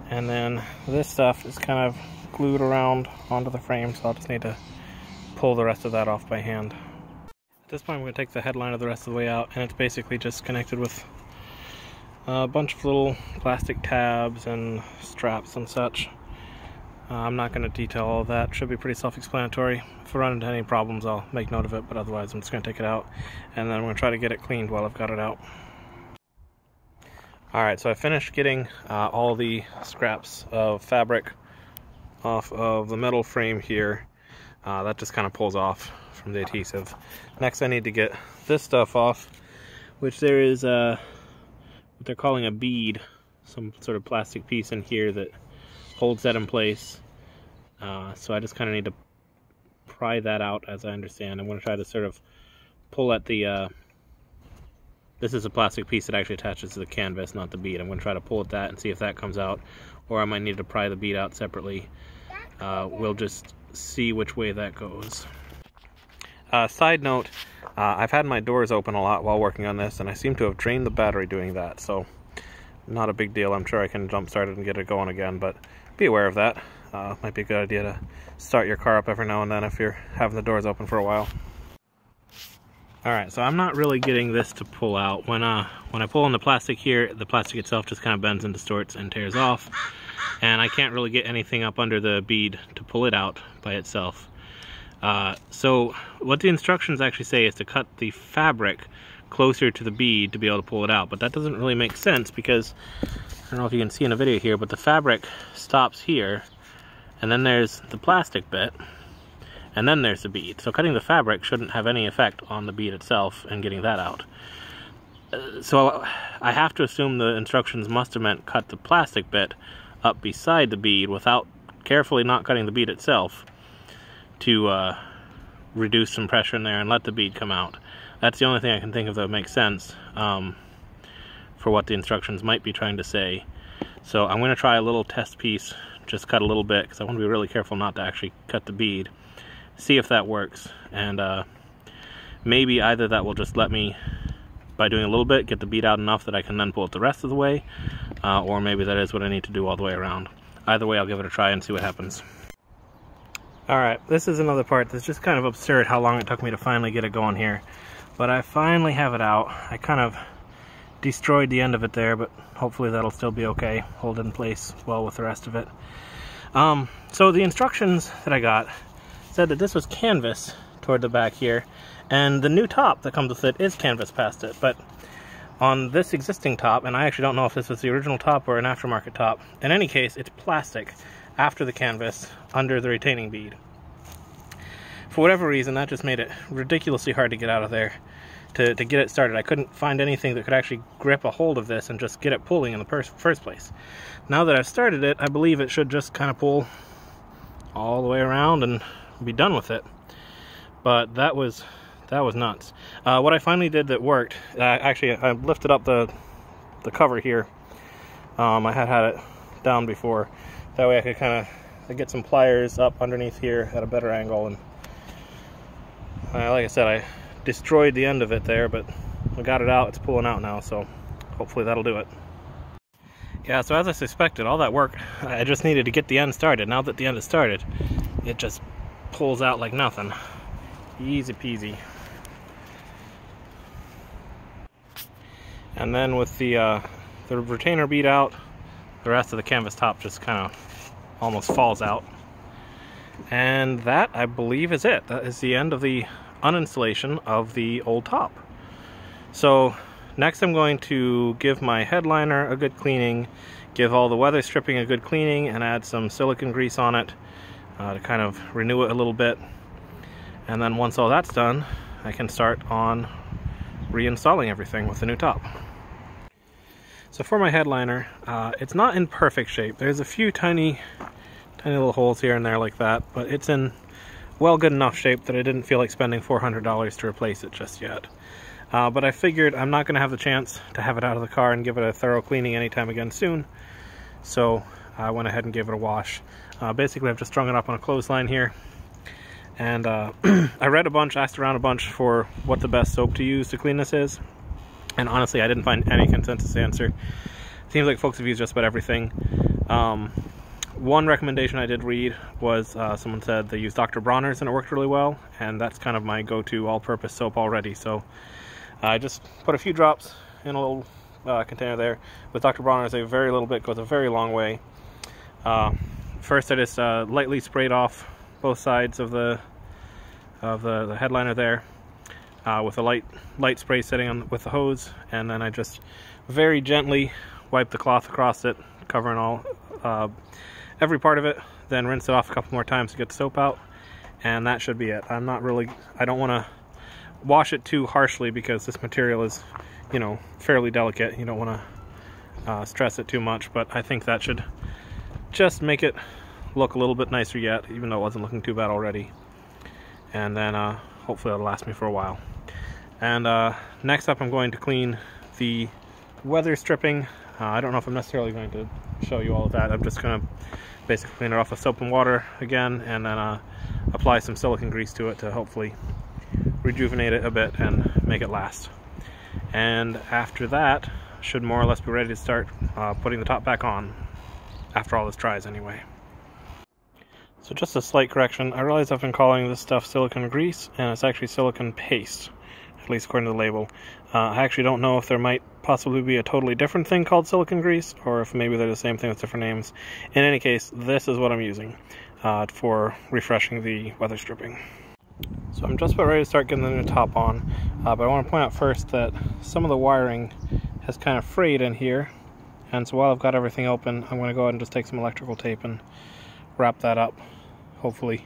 And then this stuff is kind of glued around onto the frame, so I'll just need to pull the rest of that off by hand. At this point I'm going to take the headliner the rest of the way out, and it's basically just connected with a bunch of little plastic tabs and straps and such. I'm not going to detail all of that. Should be pretty self-explanatory. If I run into any problems I'll make note of it, but otherwise I'm just going to take it out and then I'm going to try to get it cleaned while I've got it out. Alright, so I finished getting all the scraps of fabric off of the metal frame here. That just kind of pulls off from the adhesive. Next I need to get this stuff off, which there is what they're calling a bead, some sort of plastic piece in here that holds that in place. So I just kind of need to pry that out, as I understand. I'm going to try to sort of pull at the this is a plastic piece that actually attaches to the canvas, not the bead. I'm going to try to pull at that and see if that comes out, or I might need to pry the bead out separately. We'll just see which way that goes. Side note, I've had my doors open a lot while working on this, and I seem to have drained the battery doing that, so not a big deal. I'm sure I can jump start it and get it going again, but be aware of that. Might be a good idea to start your car up every now and then if you're having the doors open for a while. Alright, so I'm not really getting this to pull out. When I pull on the plastic here, the plastic itself just kind of bends and distorts and tears off, and I can't really get anything up under the bead to pull it out by itself. So what the instructions actually say is to cut the fabric closer to the bead to be able to pull it out, but that doesn't really make sense because, I don't know if you can see in the video here, but the fabric stops here, and then there's the plastic bit, and then there's the bead. So cutting the fabric shouldn't have any effect on the bead itself and getting that out. So I have to assume the instructions must have meant cut the plastic bit up beside the bead without carefully not cutting the bead itself to reduce some pressure in there and let the bead come out. That's the only thing I can think of that makes sense for what the instructions might be trying to say. So I'm going to try a little test piece, just cut a little bit, because I want to be really careful not to actually cut the bead. See if that works, and maybe either that will just let me, by doing a little bit, get the bead out enough that I can then pull it the rest of the way, or maybe that is what I need to do all the way around. Either way, I'll give it a try and see what happens. Alright, this is another part that's just kind of absurd how long it took me to finally get it going here. But I finally have it out. I kind of destroyed the end of it there, but hopefully that'll still be okay. Hold it in place well with the rest of it. So the instructions that I got said that this was canvas toward the back here, and the new top that comes with it is canvas past it. But on this existing top, and I actually don't know if this was the original top or an aftermarket top, in any case, it's plastic after the canvas under the retaining bead. For whatever reason, that just made it ridiculously hard to get out of there to get it started. I couldn't find anything that could actually grip a hold of this and just get it pulling in the first place. Now that I've started it, I believe it should just kind of pull all the way around and be done with it. But that was nuts. What I finally did that worked, actually I lifted up the cover here. I had it down before. That way I could kind of I get some pliers up underneath here at a better angle, and like I said, I destroyed the end of it there, but I got it out. It's pulling out now, so hopefully that'll do it. Yeah, so as I suspected, all that work, I just needed to get the end started. Now that the end is started, it just pulls out like nothing. Easy peasy. And then with the retainer bead out, the rest of the canvas top just kind of almost falls out. And that, I believe, is it. That is the end of the uninstallation of the old top. So next I'm going to give my headliner a good cleaning, give all the weather stripping a good cleaning, and add some silicone grease on it to kind of renew it a little bit. And then once all that's done, I can start on reinstalling everything with the new top. So for my headliner, it's not in perfect shape. There's a few tiny little holes here and there like that, but it's in well good enough shape that I didn't feel like spending $400 to replace it just yet. But I figured I'm not going to have the chance to have it out of the car and give it a thorough cleaning anytime again soon, so I went ahead and gave it a wash. Basically, I've just strung it up on a clothesline here, and I read a bunch, asked around a bunch for what the best soap to use to clean this is, and honestly I didn't find any consensus answer. Seems like folks have used just about everything. One recommendation I did read was someone said they used Dr. Bronner's and it worked really well, and that's kind of my go-to all-purpose soap already. So I just put a few drops in a little container there. With Dr. Bronner's, a very little bit goes a very long way. First I just lightly sprayed off both sides of the headliner there with a light spray sitting on with the hose, and then I just very gently wiped the cloth across it, covering all every part of it, then rinse it off a couple more times to get the soap out, and that should be it. I don't want to wash it too harshly because this material is, you know, fairly delicate. You don't want to stress it too much, but I think that should just make it look a little bit nicer yet, even though it wasn't looking too bad already. And then hopefully it'll last me for a while. And next up I'm going to clean the weather stripping. I don't know if I'm necessarily going to show you all of that. I'm just going to basically clean it off with soap and water again, and then apply some silicone grease to it to hopefully rejuvenate it a bit and make it last. And after that, should more or less be ready to start putting the top back on, after all this dries anyway. So just a slight correction, I realize I've been calling this stuff silicone grease, and it's actually silicone paste, at least according to the label. I actually don't know if there might possibly be a totally different thing called silicone grease, or if maybe they're the same thing with different names. In any case, this is what I'm using for refreshing the weather stripping. So I'm just about ready to start getting the new top on, but I want to point out first that some of the wiring has kind of frayed in here, and so while I've got everything open, I'm going to go ahead and just take some electrical tape and wrap that up. Hopefully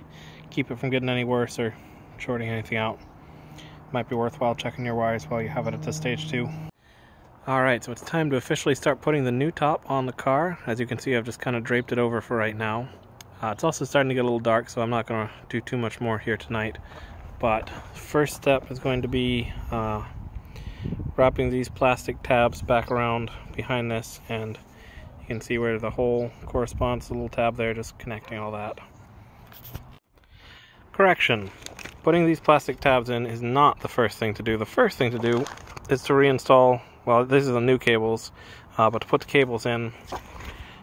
keep it from getting any worse or shorting anything out. Might be worthwhile checking your wires while you have it at this stage too. Alright, so it's time to officially start putting the new top on the car. As you can see, I've just kind of draped it over for right now. It's also starting to get a little dark, so I'm not going to do too much more here tonight. But first step is going to be wrapping these plastic tabs back around behind this, and you can see where the hole corresponds to the little tab there, just connecting all that. Correction. Putting these plastic tabs in is not the first thing to do. The first thing to do is to reinstall, well, these are the new cables, but to put the cables in,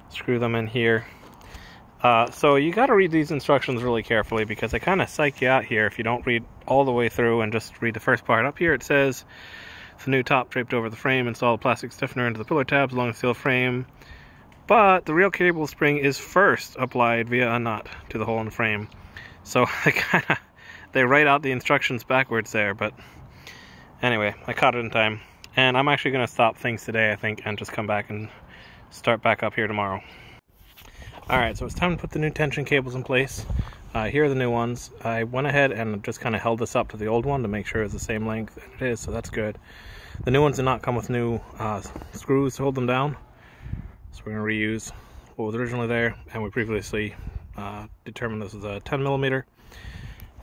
screw them in here. So you got to read these instructions really carefully, because they kind of psych you out here if you don't read all the way through and just read the first part. Up here it says, the new top draped over the frame, install a plastic stiffener into the pillar tabs along the steel frame, but the real cable spring is first applied via a nut to the hole in the frame. So they write out the instructions backwards there, but anyway, I caught it in time. And I'm actually going to stop things today, I think, and just come back and start back up here tomorrow. Alright, so it's time to put the new tension cables in place. Here are the new ones. I went ahead and just kind of held this up to the old one to make sure it's the same length, and it is, so that's good. The new ones did not come with new screws to hold them down, so we're going to reuse what was originally there, and we previously determined this was a 10mm,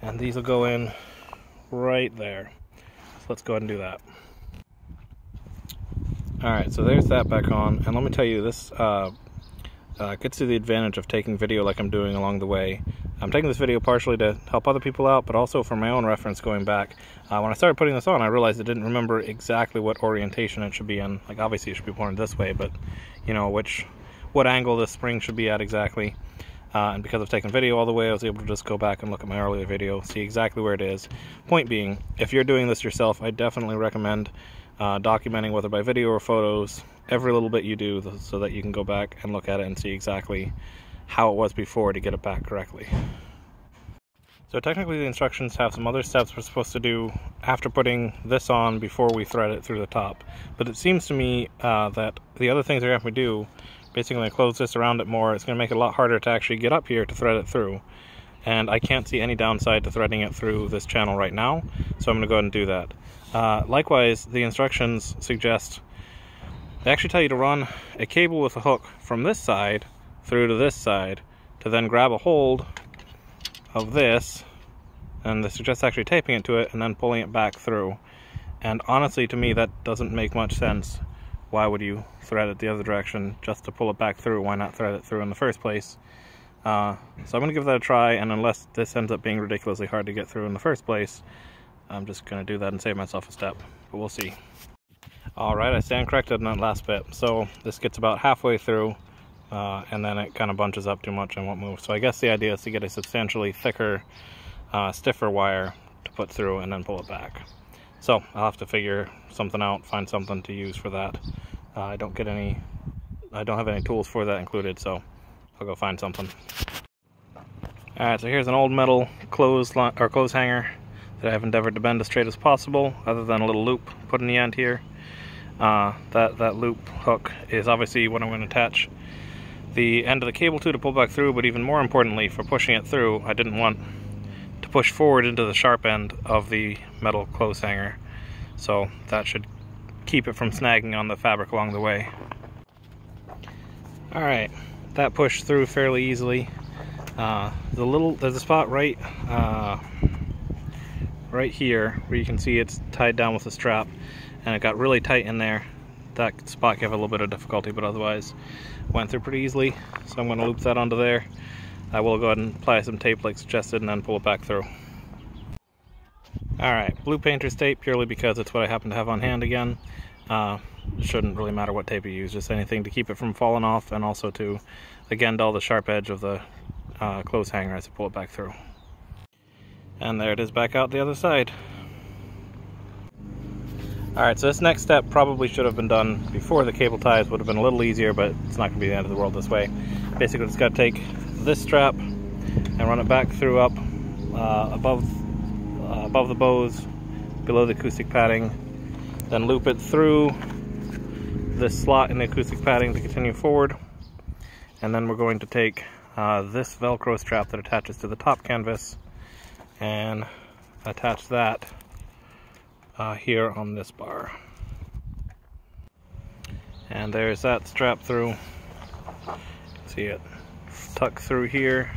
and these will go in right there. So let's go ahead and do that. Alright, so there's that back on, and let me tell you, this gets you the advantage of taking video like I'm doing along the way. I'm taking this video partially to help other people out, but also for my own reference going back. When I started putting this on, I realized I didn't remember exactly what orientation it should be in. Like, obviously it should be pointed this way, but you know, what angle this spring should be at exactly. And because I've taken video all the way, I was able to just go back and look at my earlier video, see exactly where it is. Point being, if you're doing this yourself, I definitely recommend documenting, whether by video or photos, every little bit you do, so that you can go back and look at it and see exactly how it was before to get it back correctly. So technically the instructions have some other steps we're supposed to do after putting this on before we thread it through the top. But it seems to me that the other things they're going to have me do, basically when I close this around it more, it's going to make it a lot harder to actually get up here to thread it through. And I can't see any downside to threading it through this channel right now, so I'm going to go ahead and do that. Likewise, the instructions suggest, they actually tell you to run a cable with a hook from this side through to this side, to then grab a hold of this, and they suggest actually taping it to it and then pulling it back through. And honestly, to me, that doesn't make much sense. Why would you thread it the other direction just to pull it back through? Why not thread it through in the first place? So I'm going to give that a try, and unless this ends up being ridiculously hard to get through in the first place, I'm just going to do that and save myself a step, but we'll see. Alright, I stand corrected in that last bit. So this gets about halfway through, and then it kind of bunches up too much and won't move. So I guess the idea is to get a substantially thicker, stiffer wire to put through and then pull it back. So I'll have to figure something out, find something to use for that. I don't have any tools for that included, so I'll go find something. Alright, so here's an old metal clothes hanger that I've endeavored to bend as straight as possible, other than a little loop put in the end here. That loop hook is obviously what I'm going to attach the end of the cable to pull back through, but even more importantly, for pushing it through, I didn't want to push forward into the sharp end of the metal clothes hanger, so that should keep it from snagging on the fabric along the way. Alright, that pushed through fairly easily. There's a spot right here where you can see it's tied down with a strap, and it got really tight in there. That spot gave a little bit of difficulty, but otherwise went through pretty easily. So I'm going to loop that onto there. I will go ahead and apply some tape like suggested and then pull it back through. Alright, blue painter's tape, purely because it's what I happen to have on hand again. It shouldn't really matter what tape you use, just anything to keep it from falling off, and also to, again, dull the sharp edge of the clothes hanger as I pull it back through. And there it is back out the other side. Alright, so this next step probably should have been done before the cable ties. Would have been a little easier, but it's not going to be the end of the world this way. Basically, just got to take this strap and run it back through up above the bows, below the acoustic padding, then loop it through this slot in the acoustic padding to continue forward, and then we're going to take this Velcro strap that attaches to the top canvas and attach that here on this bar. And there's that strap through. See it tuck through here,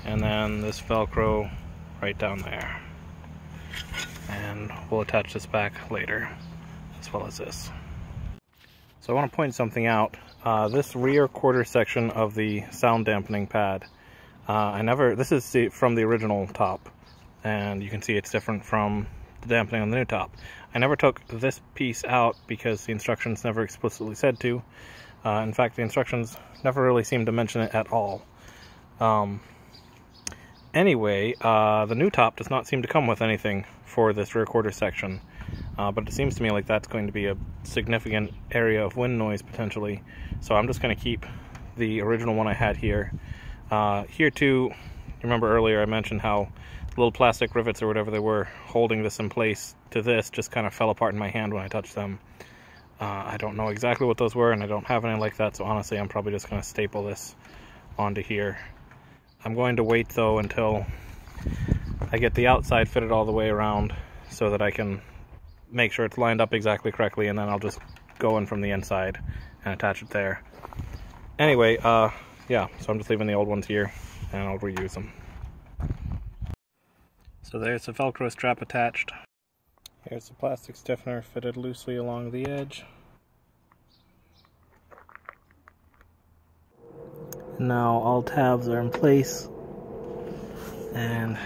and then this Velcro right down there. And we'll attach this back later, as well as this. So I want to point something out. This rear quarter section of the sound dampening pad, this is from the original top, and you can see it's different from the dampening on the new top. I never took this piece out because the instructions never explicitly said to. In fact, the instructions never really seemed to mention it at all. Anyway, the new top does not seem to come with anything for this rear quarter section, but it seems to me like that's going to be a significant area of wind noise potentially, so I'm just going to keep the original one I had here. Here too, remember earlier I mentioned how little plastic rivets or whatever they were holding this in place to this just kind of fell apart in my hand when I touched them. I don't know exactly what those were, and I don't have any like that, so honestly I'm probably just going to staple this onto here. I'm going to wait though until I get the outside fitted all the way around so that I can make sure it's lined up exactly correctly, and then I'll just go in from the inside and attach it there. Anyway, yeah, so I'm just leaving the old ones here and I'll reuse them. So there's the Velcro strap attached. Here's the plastic stiffener fitted loosely along the edge. Now all tabs are in place and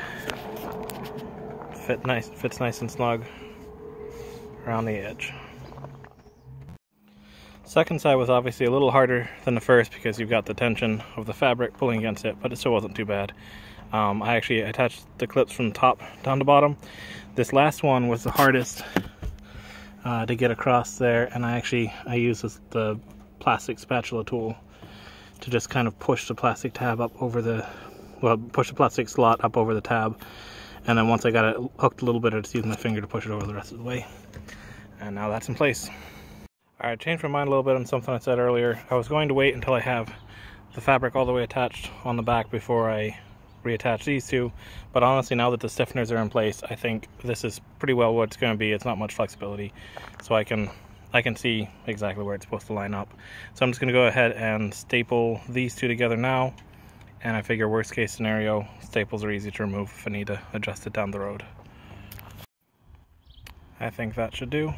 fits nice and snug around the edge. Second side was obviously a little harder than the first because you've got the tension of the fabric pulling against it, but it still wasn't too bad. I actually attached the clips from the top down to bottom. This last one was the hardest to get across there, and I used the plastic spatula tool to just kind of push the plastic tab up over push the plastic slot up over the tab, and then once I got it hooked a little bit, I just used my finger to push it over the rest of the way, and now that's in place. Alright, changed my mind a little bit on something I said earlier. I was going to wait until I have the fabric all the way attached on the back before I reattach these two, but honestly, now that the stiffeners are in place, I think this is pretty well what it's going to be. It's not much flexibility, so I can see exactly where it's supposed to line up. So I'm just going to go ahead and staple these two together now, and I figure worst case scenario, staples are easy to remove if I need to adjust it down the road. I think that should do.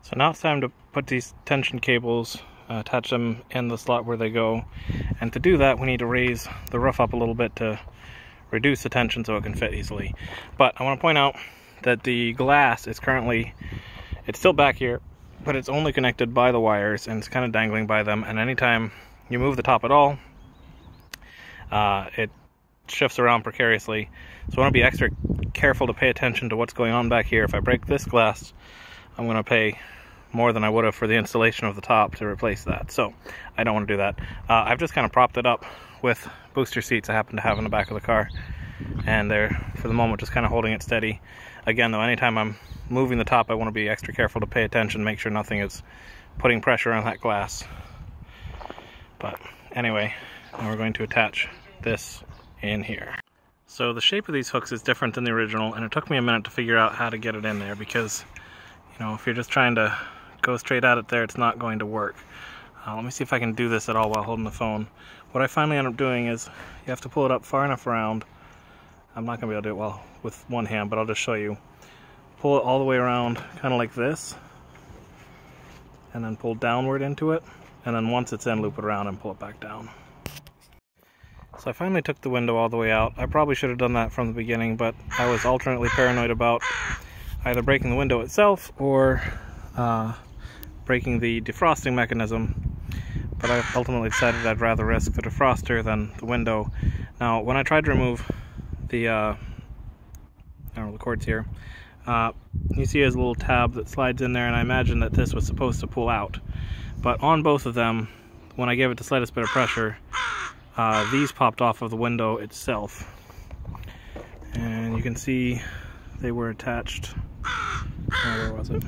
So now it's time to put these tension cables, attach them in the slot where they go, and to do that we need to raise the roof up a little bit to reduce the tension so it can fit easily. But I want to point out that the glass is it's still back here, but it's only connected by the wires and it's kind of dangling by them, and anytime you move the top at all, it shifts around precariously. So I want to be extra careful to pay attention to what's going on back here. If I break this glass, I'm going to pay more than I would have for the installation of the top to replace that. So I don't want to do that. I've just kind of propped it up with booster seats I happen to have in the back of the car, and they're, for the moment, just kind of holding it steady. Again, though, anytime I'm moving the top, I want to be extra careful to pay attention, make sure nothing is putting pressure on that glass. But anyway, now we're going to attach this in here. So the shape of these hooks is different than the original, and it took me a minute to figure out how to get it in there because, you know, if you're just trying to go straight at it there, it's not going to work. Let me see if I can do this at all while holding the phone. What I finally end up doing is you have to pull it up far enough around. I'm not going to be able to do it well with one hand, but I'll just show you. Pull it all the way around, kind of like this, and then pull downward into it, and then once it's in, loop it around and pull it back down. So I finally took the window all the way out. I probably should have done that from the beginning, but I was alternately paranoid about either breaking the window itself or breaking the defrosting mechanism, but I ultimately decided I'd rather risk the defroster than the window. Now, when I tried to remove the cords here, you see there's a little tab that slides in there, and I imagine that this was supposed to pull out. But on both of them, when I gave it the slightest bit of pressure, these popped off of the window itself. And you can see they were attached. Where was it?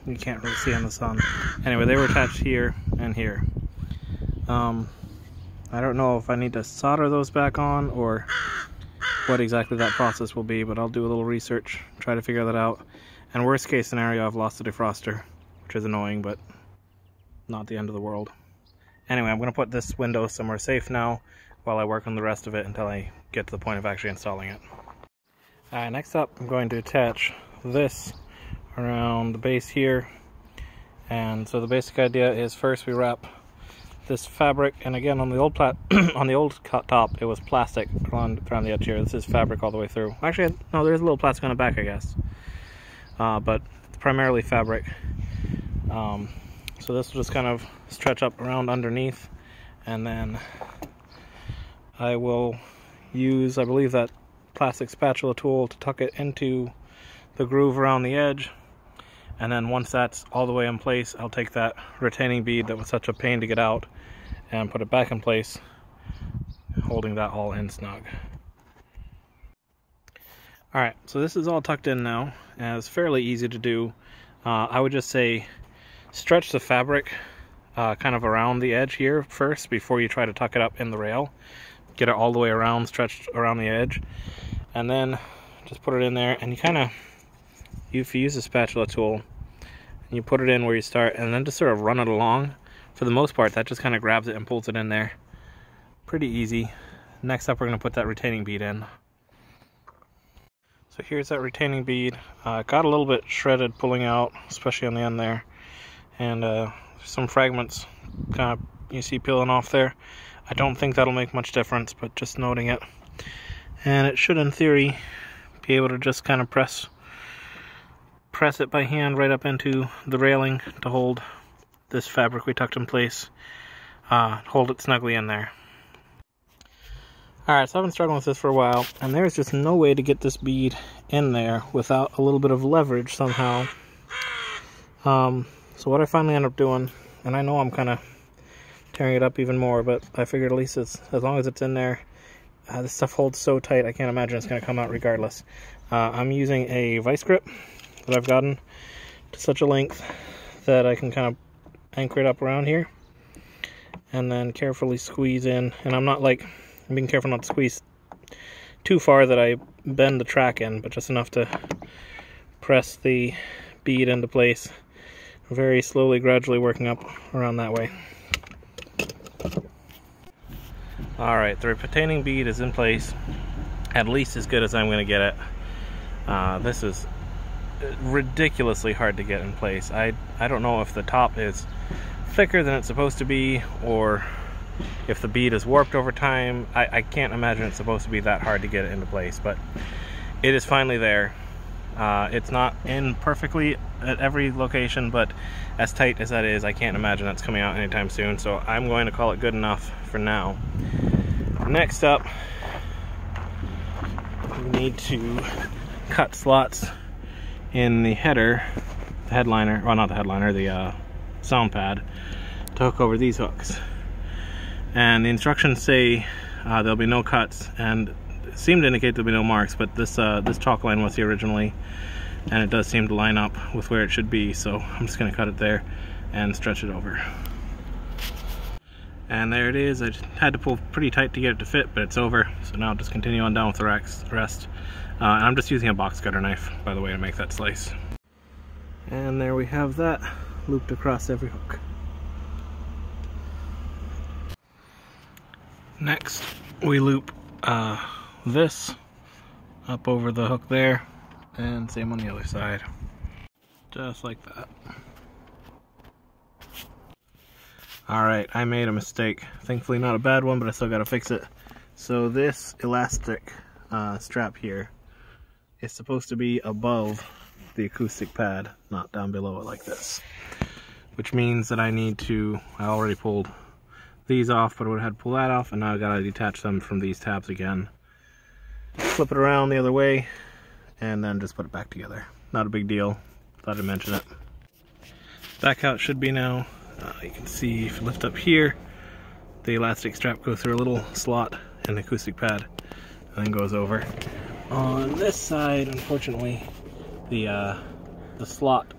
You can't really see in the sun. Anyway, they were attached here and here. I don't know if I need to solder those back on or what exactly that process will be, but I'll do a little research, try to figure that out. And worst case scenario, I've lost the defroster, which is annoying, but not the end of the world. Anyway, I'm going to put this window somewhere safe now while I work on the rest of it until I get to the point of actually installing it. Next up, I'm going to attach this around the base here. And so the basic idea is first we wrap this fabric, and again on the old on the old top it was plastic around the edge here. This is fabric all the way through. Actually, no, there's a little plastic on the back, I guess, but it's primarily fabric. So this will just kind of stretch up around underneath, and then I will use, I believe, that plastic spatula tool to tuck it into the groove around the edge. And then once that's all the way in place, I'll take that retaining bead that was such a pain to get out and put it back in place, holding that all in snug. Alright, so this is all tucked in now, and it's fairly easy to do. I would just say stretch the fabric kind of around the edge here first before you try to tuck it up in the rail. Get it all the way around, stretched around the edge, and then just put it in there, and you kind of, if you use a spatula tool, you put it in where you start, and then just sort of run it along. For the most part, that just kind of grabs it and pulls it in there. Pretty easy. Next up, we're going to put that retaining bead in. So here's that retaining bead. Got a little bit shredded pulling out, especially on the end there. and some fragments kind of you see peeling off there. I don't think that'll make much difference, but just noting it. And it should, in theory, be able to just kind of press it by hand right up into the railing to hold this fabric we tucked in place, hold it snugly in there. Alright, so I've been struggling with this for a while, and there's just no way to get this bead in there without a little bit of leverage somehow. So what I finally end up doing, and I know I'm kind of tearing it up even more, but I figured at least as long as it's in there, this stuff holds so tight I can't imagine it's going to come out regardless. I'm using a vice grip that I've gotten to such a length that I can kind of anchor it up around here and then carefully squeeze in, and I'm being careful not to squeeze too far that I bend the track in, but just enough to press the bead into place, very slowly, gradually working up around that way. Alright, the retaining bead is in place, at least as good as I'm going to get it. This is ridiculously hard to get in place. I don't know if the top is thicker than it's supposed to be, or if the bead is warped over time. I can't imagine it's supposed to be that hard to get it into place, but it is finally there. It's not in perfectly at every location, but as tight as that is, I can't imagine that's coming out anytime soon, so I'm going to call it good enough for now. Next up, we need to cut slots in the header, the headliner, well, not the headliner, the sound pad, to hook over these hooks. And the instructions say there'll be no cuts, and seem to indicate there'll be no marks, but this chalk line was here originally, and it does seem to line up with where it should be, so I'm just going to cut it there and stretch it over. And there it is. I just had to pull pretty tight to get it to fit, but it's over, so now I'll just continue on down with the rest. And I'm just using a box cutter knife, by the way, to make that slice. And there we have that, looped across every hook. Next, we loop this up over the hook there, and same on the other side, just like that. Alright, I made a mistake. Thankfully not a bad one, but I still gotta fix it. So this elastic strap here is supposed to be above the acoustic pad, not down below it like this. Which means that I already pulled these off, but I would have had to pull that off, and now I gotta detach them from these tabs again. Flip it around the other way, and then just put it back together. Not a big deal, thought I'd mention it. Back how it should be now. You can see if you lift up here, the elastic strap goes through a little slot in the acoustic pad and then goes over. On this side, unfortunately, the slot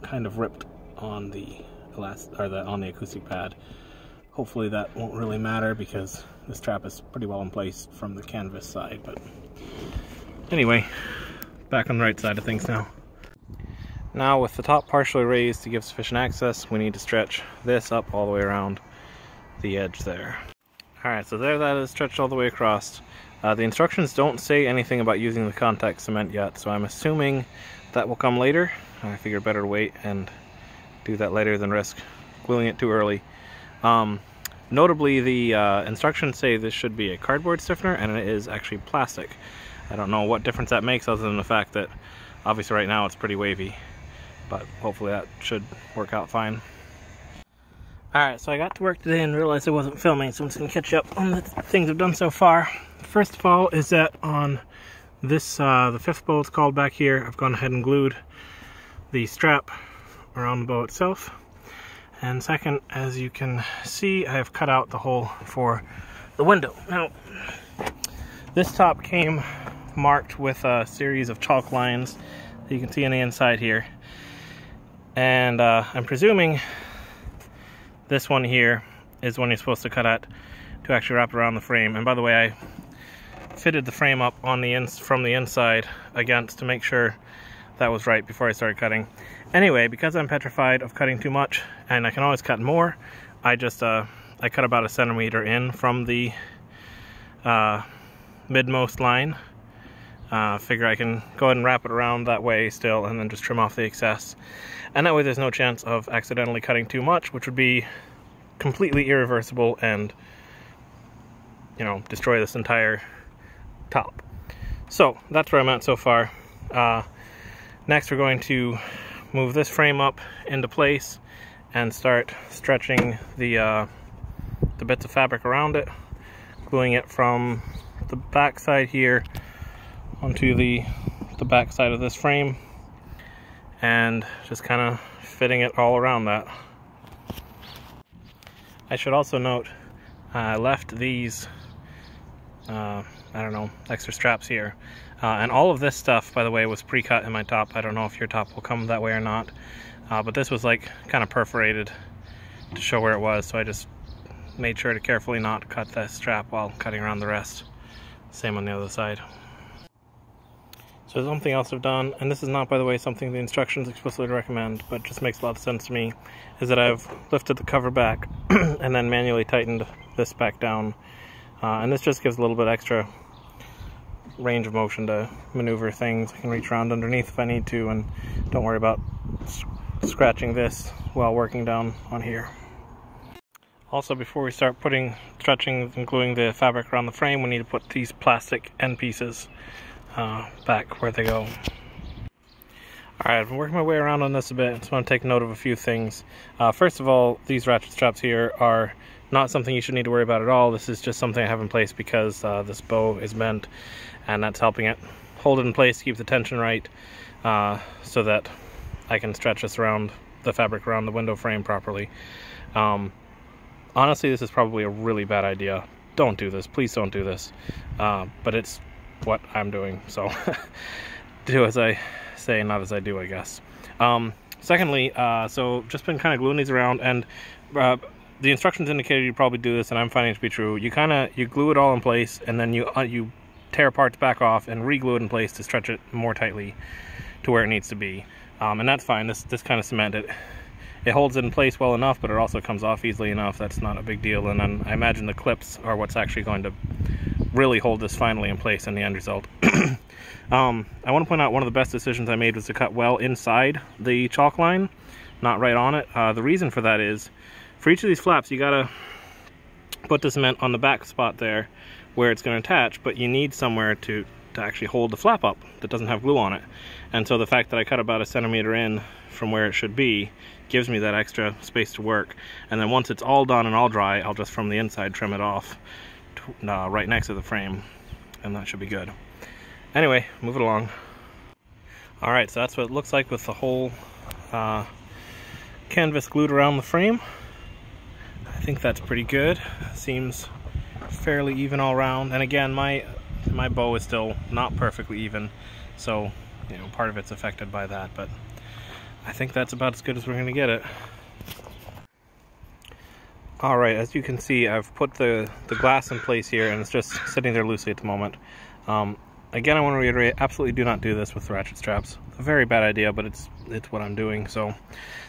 kind of ripped on the acoustic pad. Hopefully that won't really matter because the strap is pretty well in place from the canvas side, but anyway, back on the right side of things now. Now with the top partially raised to give sufficient access, we need to stretch this up all the way around the edge there. Alright, so there that is stretched all the way across. The instructions don't say anything about using the contact cement yet, so I'm assuming that will come later. I figured better to wait and do that later than risk gluing it too early. Notably, the instructions say this should be a cardboard stiffener, and it is actually plastic. I don't know what difference that makes other than the fact that obviously right now it's pretty wavy. But hopefully that should work out fine. Alright, so I got to work today and realized I wasn't filming, so I'm just going to catch you up on the things I've done so far. First of all is that on this, the fifth bow it's called back here, I've gone ahead and glued the strap around the bow itself. And second, as you can see, I have cut out the hole for the window. Now, this top came marked with a series of chalk lines that you can see on the inside here. And I'm presuming this one here is one you're supposed to cut at to actually wrap around the frame. And by the way, I fitted the frame up on the from the inside against to make sure that was right before I started cutting. Anyway, because I'm petrified of cutting too much, and I can always cut more, I just I cut about 1 centimeter in from the midmost line Figure I can go ahead and wrap it around that way still, and then just trim off the excess. And that way there's no chance of accidentally cutting too much, which would be completely irreversible and, you know, destroy this entire top. So that's where I'm at so far. Next we're going to move this frame up into place and start stretching the bits of fabric around it, gluing it from the back side here onto the back side of this frame, and just kind of fitting it all around that. I should also note I left these I don't know, extra straps here, and all of this stuff, by the way, was pre-cut in my top. I don't know if your top will come that way or not, but this was like kind of perforated to show where it was, so I just made sure to carefully not cut that strap while cutting around the rest. Same on the other side. So something else I've done, and this is not, by the way, something the instructions explicitly recommend, but just makes a lot of sense to me, is that I've lifted the cover back and then manually tightened this back down. And this just gives a little bit extra range of motion to maneuver things. I can reach around underneath if I need to, and don't worry about scratching this while working down on here. Also, before we start stretching and gluing the fabric around the frame, we need to put these plastic end pieces back where they go. Alright, I've been working my way around on this a bit. I just want to take note of a few things. First of all, these ratchet straps here are not something you should need to worry about at all. This is just something I have in place because this bow is bent, and that's helping it hold it in place, keep the tension right, so that I can stretch this around the fabric around the window frame properly. Honestly, this is probably a really bad idea. Don't do this. Please don't do this. But it's what I'm doing, so do as I say, not as I do, I guess. Secondly, so just been kind of gluing these around, and the instructions indicated you probably do this, and I'm finding it to be true. You glue it all in place, and then you tear parts back off and re-glue it in place to stretch it more tightly to where it needs to be. And that's fine. This kind of cement it holds it in place well enough, but it also comes off easily enough. That's not a big deal. And then I imagine the clips are what's actually going to really hold this finally in place in the end result. I want to point out one of the best decisions I made was to cut well inside the chalk line, not right on it. The reason for that is, for each of these flaps, you gotta put the cement on the back spot there where it's going to attach, but you need somewhere to actually hold the flap up that doesn't have glue on it. And so the fact that I cut about 1 centimeter in from where it should be gives me that extra space to work. And then once it's all done and all dry, I'll just from the inside trim it off right next to the frame, and that should be good. Anyway, move it along. Alright, so that's what it looks like with the whole canvas glued around the frame. I think that's pretty good. Seems fairly even all around. And again, my bow is still not perfectly even, so you know, part of it's affected by that, but I think that's about as good as we're going to get it. Alright, as you can see, I've put the glass in place here, and it's just sitting there loosely at the moment. Again, I want to reiterate, absolutely do not do this with ratchet straps. It's a very bad idea, but it's what I'm doing, so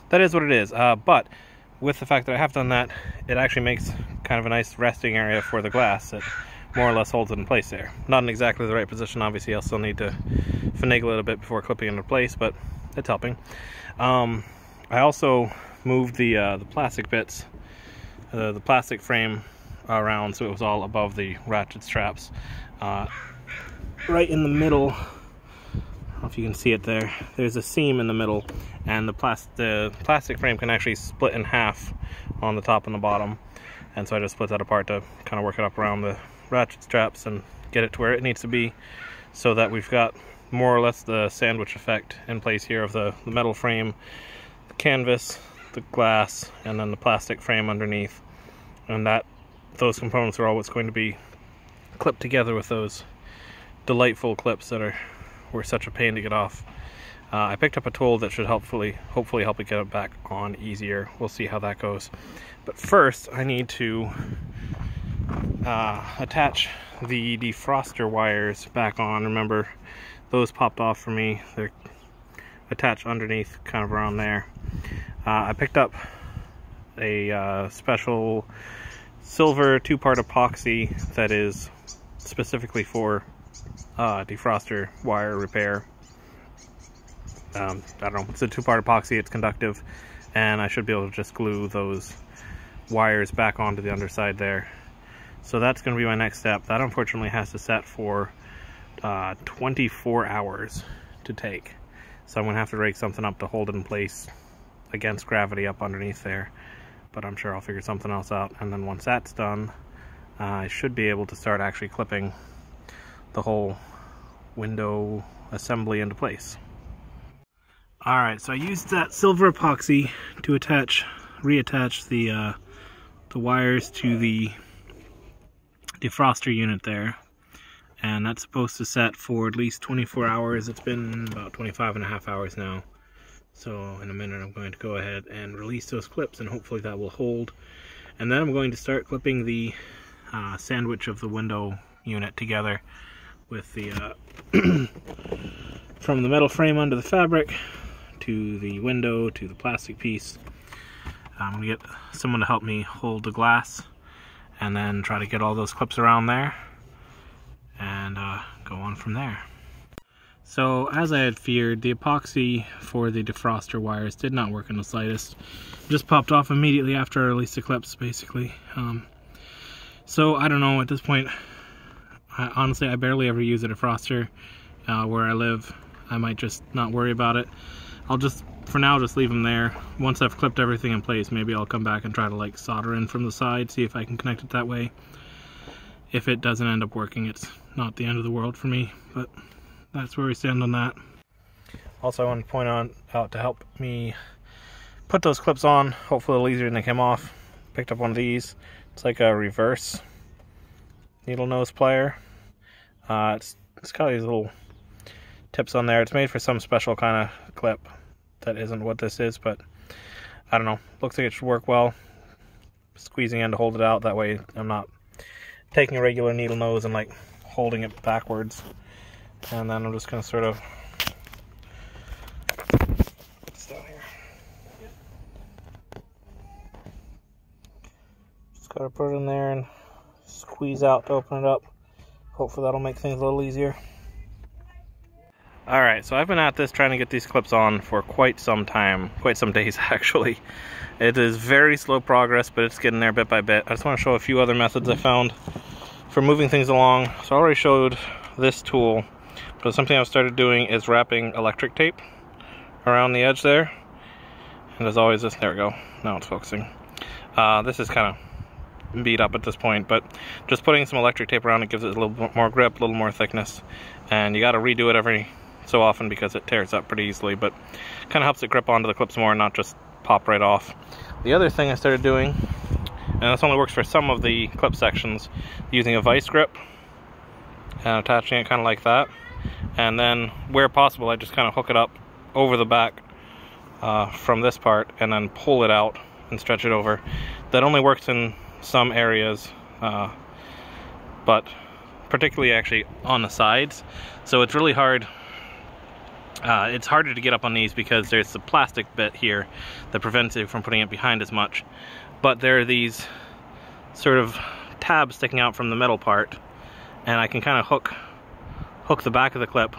that is what it is. But with the fact that I have done that, it actually makes kind of a nice resting area for the glass that more or less holds it in place there. Not in exactly the right position, obviously. I'll still need to finagle it a bit before clipping it into place, but it's helping. I also moved the plastic bits, the plastic frame around, so it was all above the ratchet straps. Right in the middle, I don't know if you can see it there, there's a seam in the middle, and the plastic frame can actually split in half on the top and the bottom, and so I just split that apart to kind of work it up around the ratchet straps and get it to where it needs to be, so that we've got more or less the sandwich effect in place here of the metal frame, the canvas, the glass, and then the plastic frame underneath, and those components are all what's going to be clipped together with those delightful clips that were such a pain to get off. I picked up a tool that should hopefully help it get it back on easier. We'll see how that goes. But first, I need to attach the defroster wires back on. Remember, those popped off for me. They're attached underneath, kind of around there. I picked up a special silver 2-part epoxy that is specifically for defroster wire repair. I don't know, it's a 2-part epoxy, it's conductive, and I should be able to just glue those wires back onto the underside there. So that's going to be my next step. That unfortunately has to set for 24 hours to take. So I'm going to have to rig something up to hold it in place against gravity up underneath there. But I'm sure I'll figure something else out. And then once that's done, I should be able to start actually clipping the whole window assembly into place. Alright, so I used that silver epoxy to reattach the wires to the defroster unit there, and that's supposed to set for at least 24 hours. It's been about 25.5 hours now, so in a minute I'm going to go ahead and release those clips, and hopefully that will hold. And then I'm going to start clipping the sandwich of the window unit together with the from the metal frame under the fabric to the window to the plastic piece. I'm going to get someone to help me hold the glass and then try to get all those clips around there and go on from there. So as I had feared, the epoxy for the defroster wires did not work in the slightest. It just popped off immediately after I released the clips, basically. So I don't know, at this point, honestly I barely ever use a defroster where I live. I might just not worry about it. I'll just, for now, just leave them there. Once I've clipped everything in place, maybe I'll come back and try to like solder in from the side, see if I can connect it that way. If it doesn't end up working, it's not the end of the world for me, but that's where we stand on that. Also, I want to point out to help me put those clips on, hopefully a little easier than they came off. Picked up one of these. It's like a reverse needle nose plier. It's got these little tips on there. It's made for some special kind of clip that isn't what this is, but I don't know. Looks like it should work well. Squeezing in to hold it out, that way I'm not taking a regular needle nose and like holding it backwards. And then I'm just going to sort of it's down here. Just got to put it in there and squeeze out to open it up. Hopefully that'll make things a little easier. Alright, so I've been at this trying to get these clips on for quite some time, quite some days actually. It is very slow progress, but it's getting there bit by bit. I just want to show a few other methods I found for moving things along. So I already showed this tool, but something I've started doing is wrapping electric tape around the edge there. And as always, there we go, now it's focusing. This is kind of beat up at this point, but just putting some electric tape around it gives it a little bit more grip, a little more thickness, and you got to redo it every so often because it tears up pretty easily, but kind of helps it grip onto the clips more and not just pop right off. The other thing I started doing, and this only works for some of the clip sections, using a vice grip and attaching it kind of like that, and then where possible I just kind of hook it up over the back from this part and then pull it out and stretch it over. That only works in some areas, but particularly actually on the sides, so it's really hard. It's harder to get up on these because there's the plastic bit here that prevents you from putting it behind as much. But there are these sort of tabs sticking out from the metal part, and I can kind of hook the back of the clip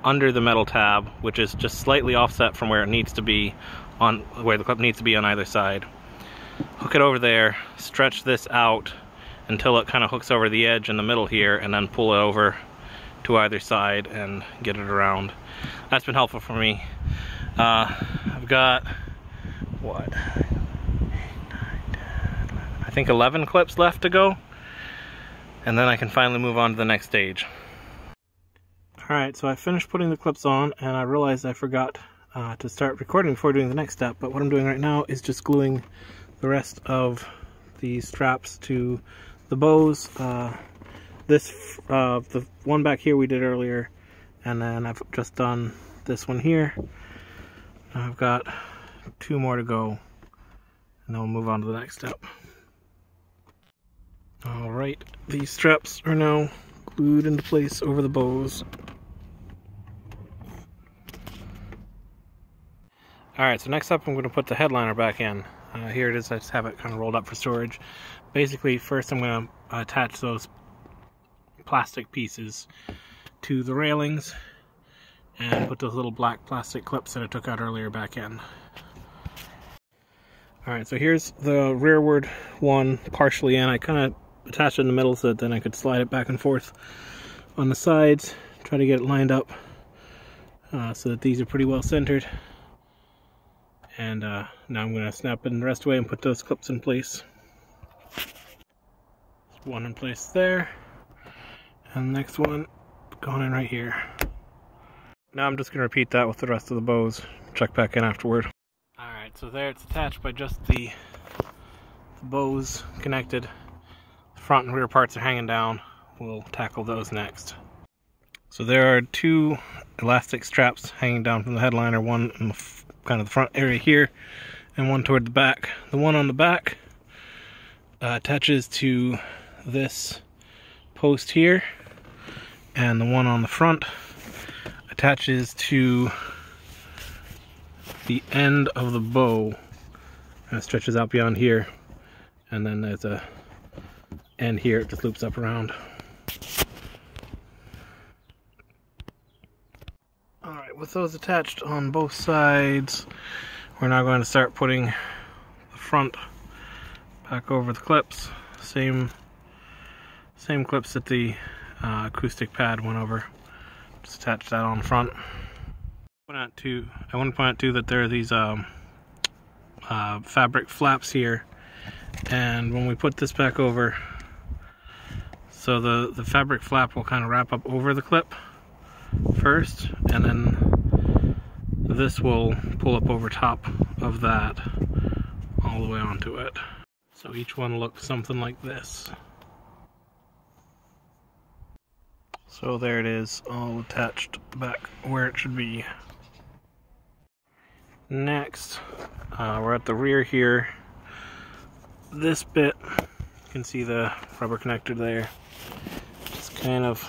under the metal tab, which is just slightly offset from where it needs to be, on where the clip needs to be on either side. Hook it over there, stretch this out until it kind of hooks over the edge in the middle here, and then pull it over to either side and get it around. That's been helpful for me. I've got, what, 8, 9, 10, 11, I think 11 clips left to go, and then I can finally move on to the next stage. Alright, so I finished putting the clips on, and I realized I forgot to start recording before doing the next step, but what I'm doing right now is just gluing the rest of the straps to the bows. The one back here we did earlier, and then I've just done this one here. I've got 2 more to go, and then we'll move on to the next step. Alright, these straps are now glued into place over the bows. Alright, so next up I'm going to put the headliner back in. Here it is, I just have it kind of rolled up for storage. Basically, first I'm going to attach those plastic pieces to the railings and put those little black plastic clips that I took out earlier back in. Alright, so here's the rearward one partially in. I kind of attached it in the middle so that then I could slide it back and forth on the sides, try to get it lined up so that these are pretty well centered. And now I'm going to snap it the rest away and put those clips in place. There's one in place there, and the next one going in right here. Now I'm just going to repeat that with the rest of the bows, check back in afterward. Alright, so there it's attached by just the bows connected. The front and rear parts are hanging down. We'll tackle those next. So there are two elastic straps hanging down from the headliner, one in the kind of the front area here and one toward the back. The one on the back attaches to this post here, and the one on the front attaches to the end of the bow and it stretches out beyond here, and then there's a end here, it just loops up around. Alright, with those attached on both sides, we're now going to start putting the front back over the clips. Same clips that the acoustic pad went over. Just attach that on the front. I want to point out too that there are these fabric flaps here, and when we put this back over, so the fabric flap will kind of wrap up over the clip first, and then this will pull up over top of that all the way onto it. So each one looks something like this. So there it is, all attached back where it should be. Next, we're at the rear here. This bit, you can see the rubber connector there. Just kind of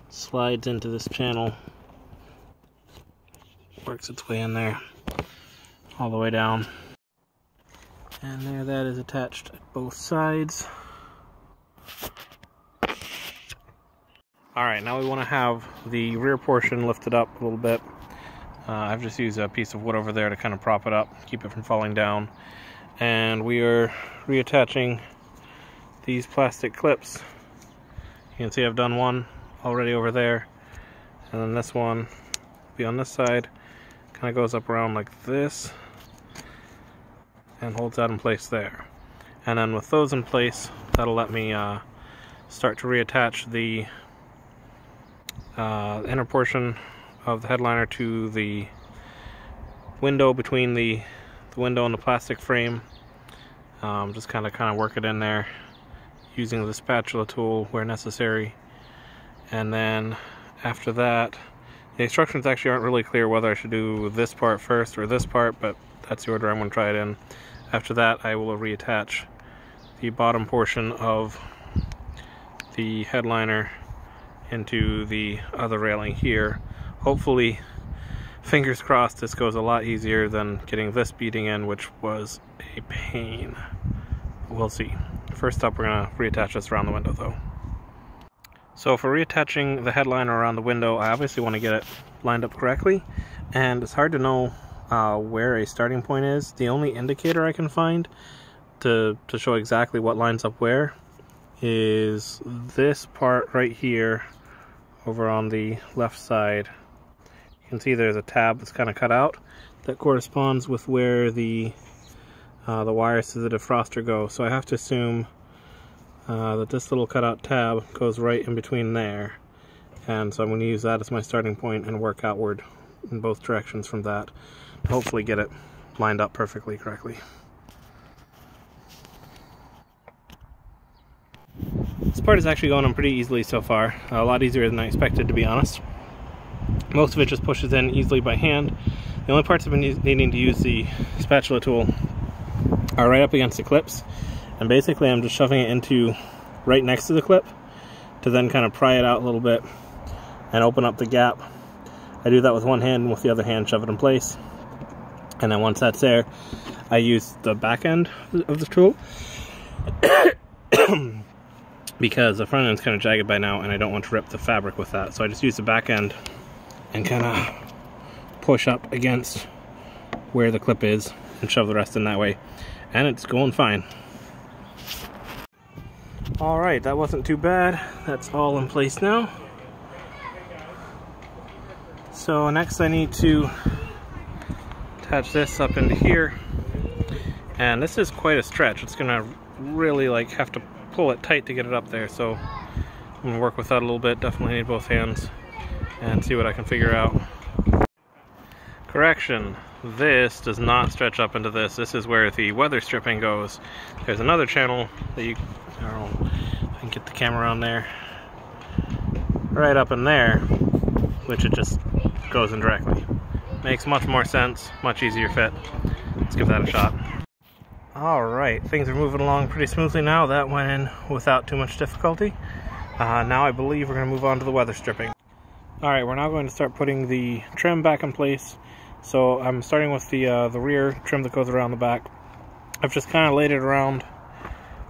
slides into this channel, works its way in there, all the way down. And there that is attached at both sides. Alright, now we want to have the rear portion lifted up a little bit. I've just used a piece of wood over there to kind of prop it up, keep it from falling down. And we are reattaching these plastic clips. You can see I've done one already over there, and then this one will be on this side. Kind of goes up around like this and holds that in place there. And then with those in place, that'll let me start to reattach the inner portion of the headliner to the window between the window and the plastic frame. Just kind of work it in there using the spatula tool where necessary. And then after that, the instructions actually aren't really clear whether I should do this part first or this part, but that's the order I'm going to try it in. After that, I will reattach the bottom portion of the headliner into the other railing here. Hopefully, fingers crossed, this goes a lot easier than getting this beading in, which was a pain. We'll see. First up, we're going to reattach this around the window though. So for reattaching the headliner around the window, I obviously want to get it lined up correctly, and it's hard to know where a starting point is. The only indicator I can find to show exactly what lines up where is this part right here over on the left side. You can see there's a tab that's kind of cut out that corresponds with where the wires to the defroster go. So I have to assume that this little cutout tab goes right in between there, and so I'm going to use that as my starting point and work outward in both directions from that. Hopefully get it lined up perfectly correctly. This part is actually going on pretty easily so far, a lot easier than I expected, to be honest. Most of it just pushes in easily by hand. The only parts I've been needing to use the spatula tool are right up against the clips, and basically I'm just shoving it into right next to the clip to then kind of pry it out a little bit and open up the gap. I do that with one hand, and with the other hand shove it in place, and then once that's there, I use the back end of the tool because the front end's kind of jagged by now and I don't want to rip the fabric with that. So I just use the back end and kind of push up against where the clip is and shove the rest in that way. And it's going fine. Alright, that wasn't too bad. That's all in place now. So next I need to attach this up into here. And this is quite a stretch. It's gonna really like have to pull it tight to get it up there. So I'm gonna work with that a little bit. Definitely need both hands and see what I can figure out. Correction, this does not stretch up into this. This is where the weather stripping goes. There's another channel that you, I don't know if I can get the camera on there, right up in there, which it just goes in directly. Makes much more sense, much easier fit. Let's give that a shot. Alright, things are moving along pretty smoothly now. That went in without too much difficulty. Now I believe we're going to move on to the weather stripping. Alright, we're now going to start putting the trim back in place. So I'm starting with the rear trim that goes around the back. I've just kind of laid it around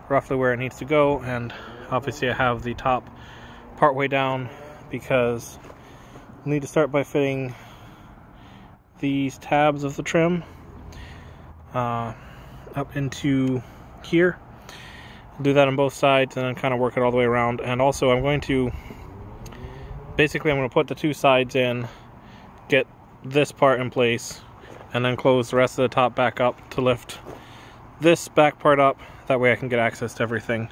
roughly where it needs to go, and obviously I have the top part way down because we need to start by fitting these tabs of the trim up into here. I'll do that on both sides and then kind of work it all the way around. And also I'm going to put the two sides in, get this part in place, and then close the rest of the top back up to lift this back part up. That way I can get access to everything.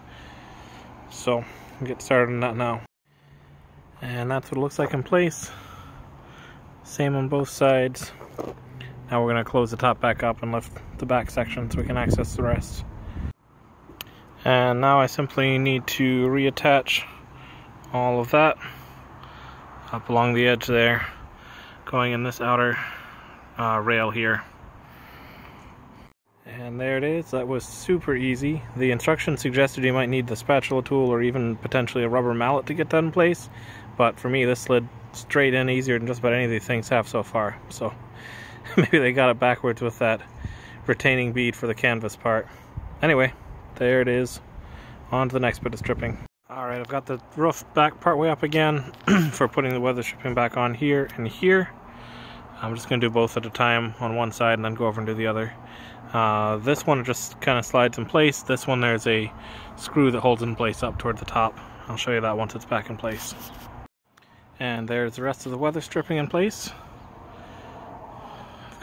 So I'll get started on that now. And that's what it looks like in place. Same on both sides. Now we're going to close the top back up and lift the back section so we can access the rest. And now I simply need to reattach all of that up along the edge there, going in this outer rail here. And there it is. That was super easy. The instructions suggested you might need the spatula tool or even potentially a rubber mallet to get that in place, but for me this slid straight in easier than just about any of these things have so far. So maybe they got it backwards with that retaining bead for the canvas part. Anyway, there it is. On to the next bit of stripping. Alright, I've got the roof back part way up again for putting the weather stripping back on here and here. I'm just going to do both at a time on one side and then go over and do the other. This one just kind of slides in place. This one there's a screw that holds in place up toward the top. I'll show you that once it's back in place. And there's the rest of the weather stripping in place.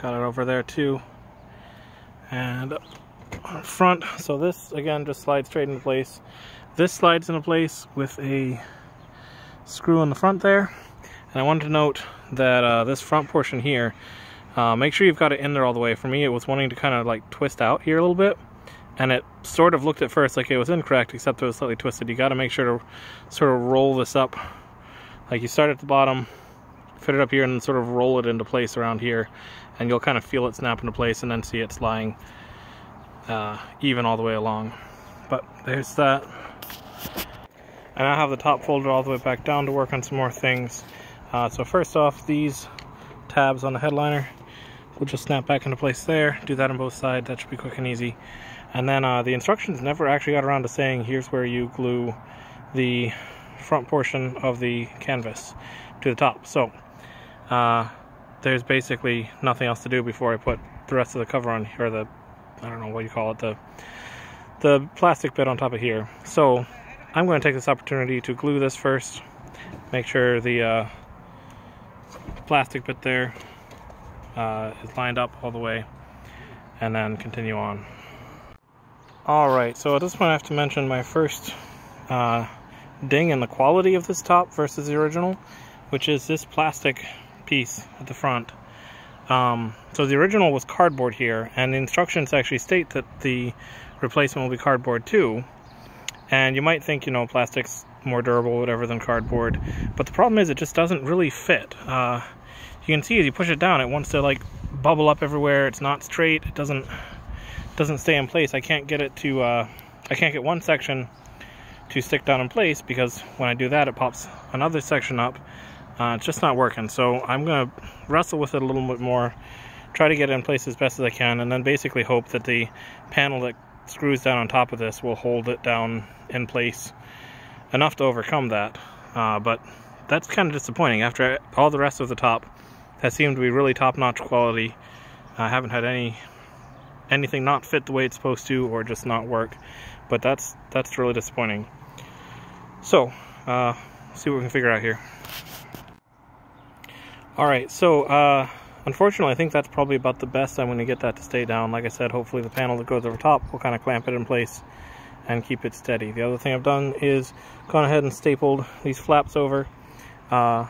Got it over there too. And up front, so this again just slides straight into place. This slides into place with a screw in the front there. And I wanted to note that this front portion here, make sure you've got it in there all the way. For me, it was wanting to kind of like twist out here a little bit, and it sort of looked at first like it was incorrect, except it was slightly twisted. You got to make sure to sort of roll this up. Like you start at the bottom, fit it up here, and then sort of roll it into place around here, and you'll kind of feel it snap into place and then see it's lying even all the way along. But there's that. I now have the top folded all the way back down to work on some more things. So first off, these tabs on the headliner will just snap back into place there. Do that on both sides. That should be quick and easy. And then the instructions never actually got around to saying here's where you glue the front portion of the canvas to the top. So there's basically nothing else to do before I put the rest of the cover on, or the, I don't know what you call it, the plastic bit on top of here. So I'm going to take this opportunity to glue this first, make sure the plastic bit there is lined up all the way, and then continue on. Alright, so at this point I have to mention my first ding in the quality of this top versus the original, which is this plastic piece at the front. So the original was cardboard here, and the instructions actually state that the replacement will be cardboard too. And you might think, you know, plastic's more durable, whatever, than cardboard. But the problem is it just doesn't really fit. You can see as you push it down, it wants to like bubble up everywhere. It's not straight. It doesn't stay in place. I can't get it to, I can't get one section to stick down in place, because when I do that, it pops another section up. It's just not working. So I'm going to wrestle with it a little bit more, try to get it in place as best as I can, and then basically hope that the panel that screws down on top of this will hold it down in place enough to overcome that. But that's kind of disappointing. After all the rest of the top has seemed to be really top-notch quality, I haven't had anything not fit the way it's supposed to, or just not work. But that's really disappointing. So, see what we can figure out here. Alright, so unfortunately I think that's probably about the best I'm going to get that to stay down. Like I said, hopefully the panel that goes over top will kind of clamp it in place and keep it steady. The other thing I've done is gone ahead and stapled these flaps over. I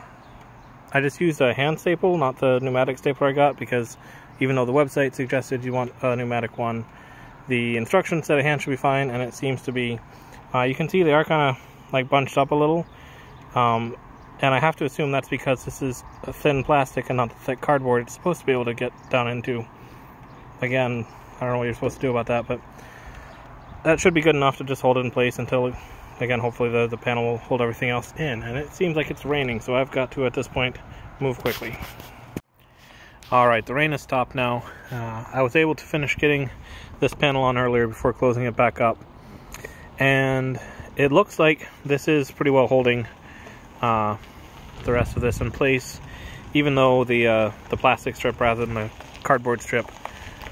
just used a hand staple, not the pneumatic stapler I got, because even though the website suggested you want a pneumatic one, the instructions said a hand should be fine, and it seems to be. You can see they are kind of like bunched up a little, and I have to assume that's because this is a thin plastic and not the thick cardboard it's supposed to be able to get down into. Again, I don't know what you're supposed to do about that, but that should be good enough to just hold it in place until, again, hopefully the panel will hold everything else in. And it seems like it's raining, so I've got to, at this point, move quickly. Alright, the rain has stopped now. I was able to finish getting this panel on earlier before closing it back up. And it looks like this is pretty well holding the rest of this in place, even though the plastic strip rather than the cardboard strip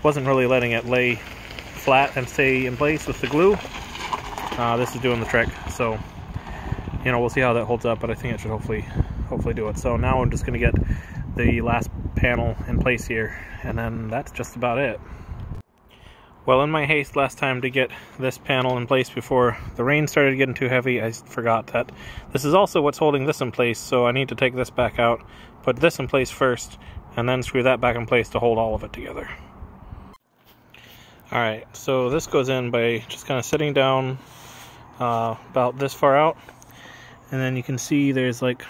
wasn't really letting it lay flat and stay in place with the glue. This is doing the trick, so you know, we'll see how that holds up, but I think it should hopefully do it. So now I'm just going to get the last panel in place here, and then that's just about it. Well, in my haste last time to get this panel in place before the rain started getting too heavy, I forgot that this is also what's holding this in place, so I need to take this back out, put this in place first, and then screw that back in place to hold all of it together. Alright, so this goes in by just kind of sitting down about this far out, and then you can see there's like,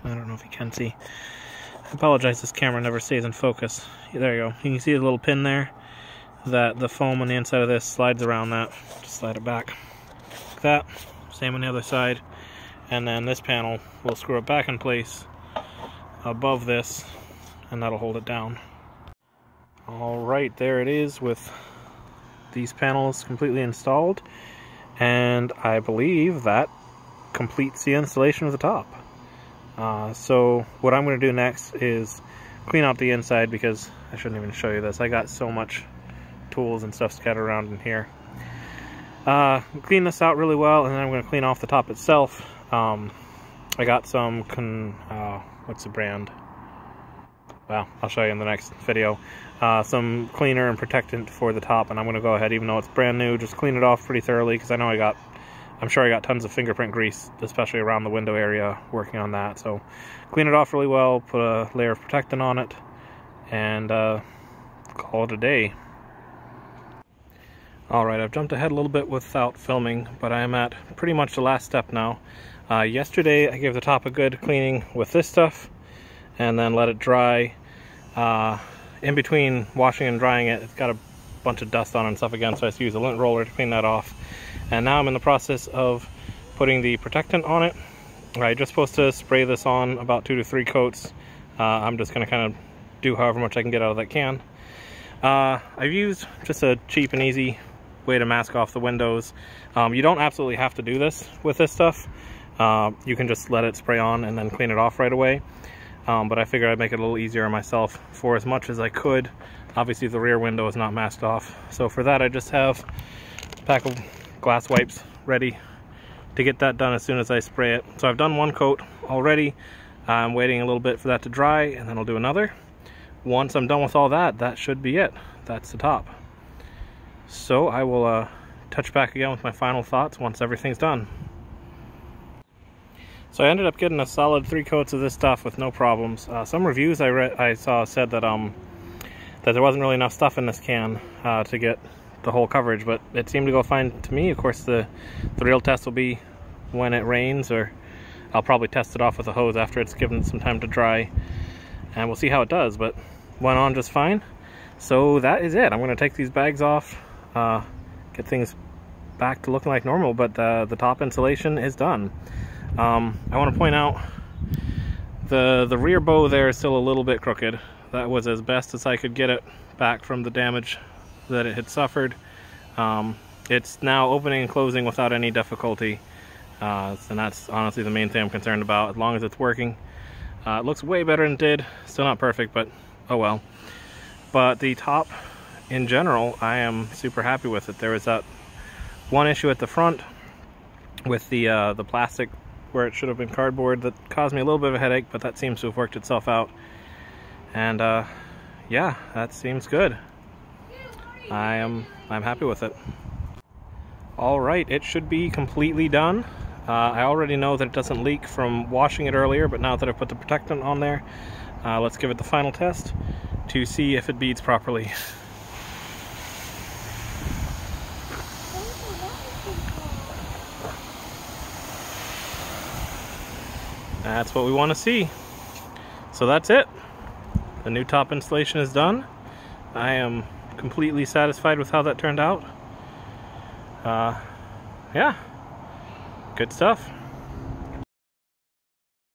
I don't know if you can see, I apologize, this camera never stays in focus. There you go, you can see the little pin there, that the foam on the inside of this slides around that. Just slide it back like that. Same on the other side, and then this panel will screw it back in place above this, and that'll hold it down. Alright, there it is with these panels completely installed, and I believe that completes the installation of the top. So what I'm going to do next is clean out the inside, because I shouldn't even show you this. I got so much tools and stuff scattered around in here. Clean this out really well, and then I'm going to clean off the top itself. I got some what's the brand? Well, I'll show you in the next video. Some cleaner and protectant for the top, and I'm going to go ahead, even though it's brand new, just clean it off pretty thoroughly, because I'm sure I got tons of fingerprint grease, especially around the window area, working on that. So clean it off really well, put a layer of protectant on it, and call it a day. Alright, I've jumped ahead a little bit without filming, but I am at pretty much the last step now. Yesterday I gave the top a good cleaning with this stuff, and then let it dry. In between washing and drying it, it's got a bunch of dust on it and stuff again, so I just use a lint roller to clean that off. And now I'm in the process of putting the protectant on it. I'm just supposed to spray this on about 2 to 3 coats. I'm just going to kind of do however much I can get out of that can. I've used just a cheap and easy way to mask off the windows. You don't absolutely have to do this with this stuff. You can just let it spray on and then clean it off right away. But I figured I'd make it a little easier on myself for as much as I could. Obviously the rear window is not masked off, so for that I just have a pack of glass wipes ready to get that done as soon as I spray it. So I've done one coat already. I'm waiting a little bit for that to dry, and then I'll do another. Once I'm done with all that, that should be it. That's the top. So I will touch back again with my final thoughts once everything's done. So I ended up getting a solid 3 coats of this stuff with no problems. Some reviews I saw said that there wasn't really enough stuff in this can to get the whole coverage, but it seemed to go fine to me. Of course, the real test will be when it rains, or I'll probably test it off with a hose after it's given some time to dry, and we'll see how it does, but went on just fine. So that is it. I'm going to take these bags off, get things back to looking like normal, but the top insulation is done. I want to point out the rear bow there is still a little bit crooked. That was as best as I could get it back from the damage that it had suffered. It's now opening and closing without any difficulty. And that's honestly the main thing I'm concerned about. As long as it's working, it looks way better than it did. Still not perfect, but oh well. But the top in general, I am super happy with it. There was that one issue at the front with the plastic where it should have been cardboard that caused me a little bit of a headache, but that seems to have worked itself out. And yeah, that seems good. I'm happy with it. All right, it should be completely done. I already know that it doesn't leak from washing it earlier, but now that I've put the protectant on there, let's give it the final test to see if it beads properly. That's what we want to see. So that's it. The new top installation is done. I am completely satisfied with how that turned out. Yeah, good stuff.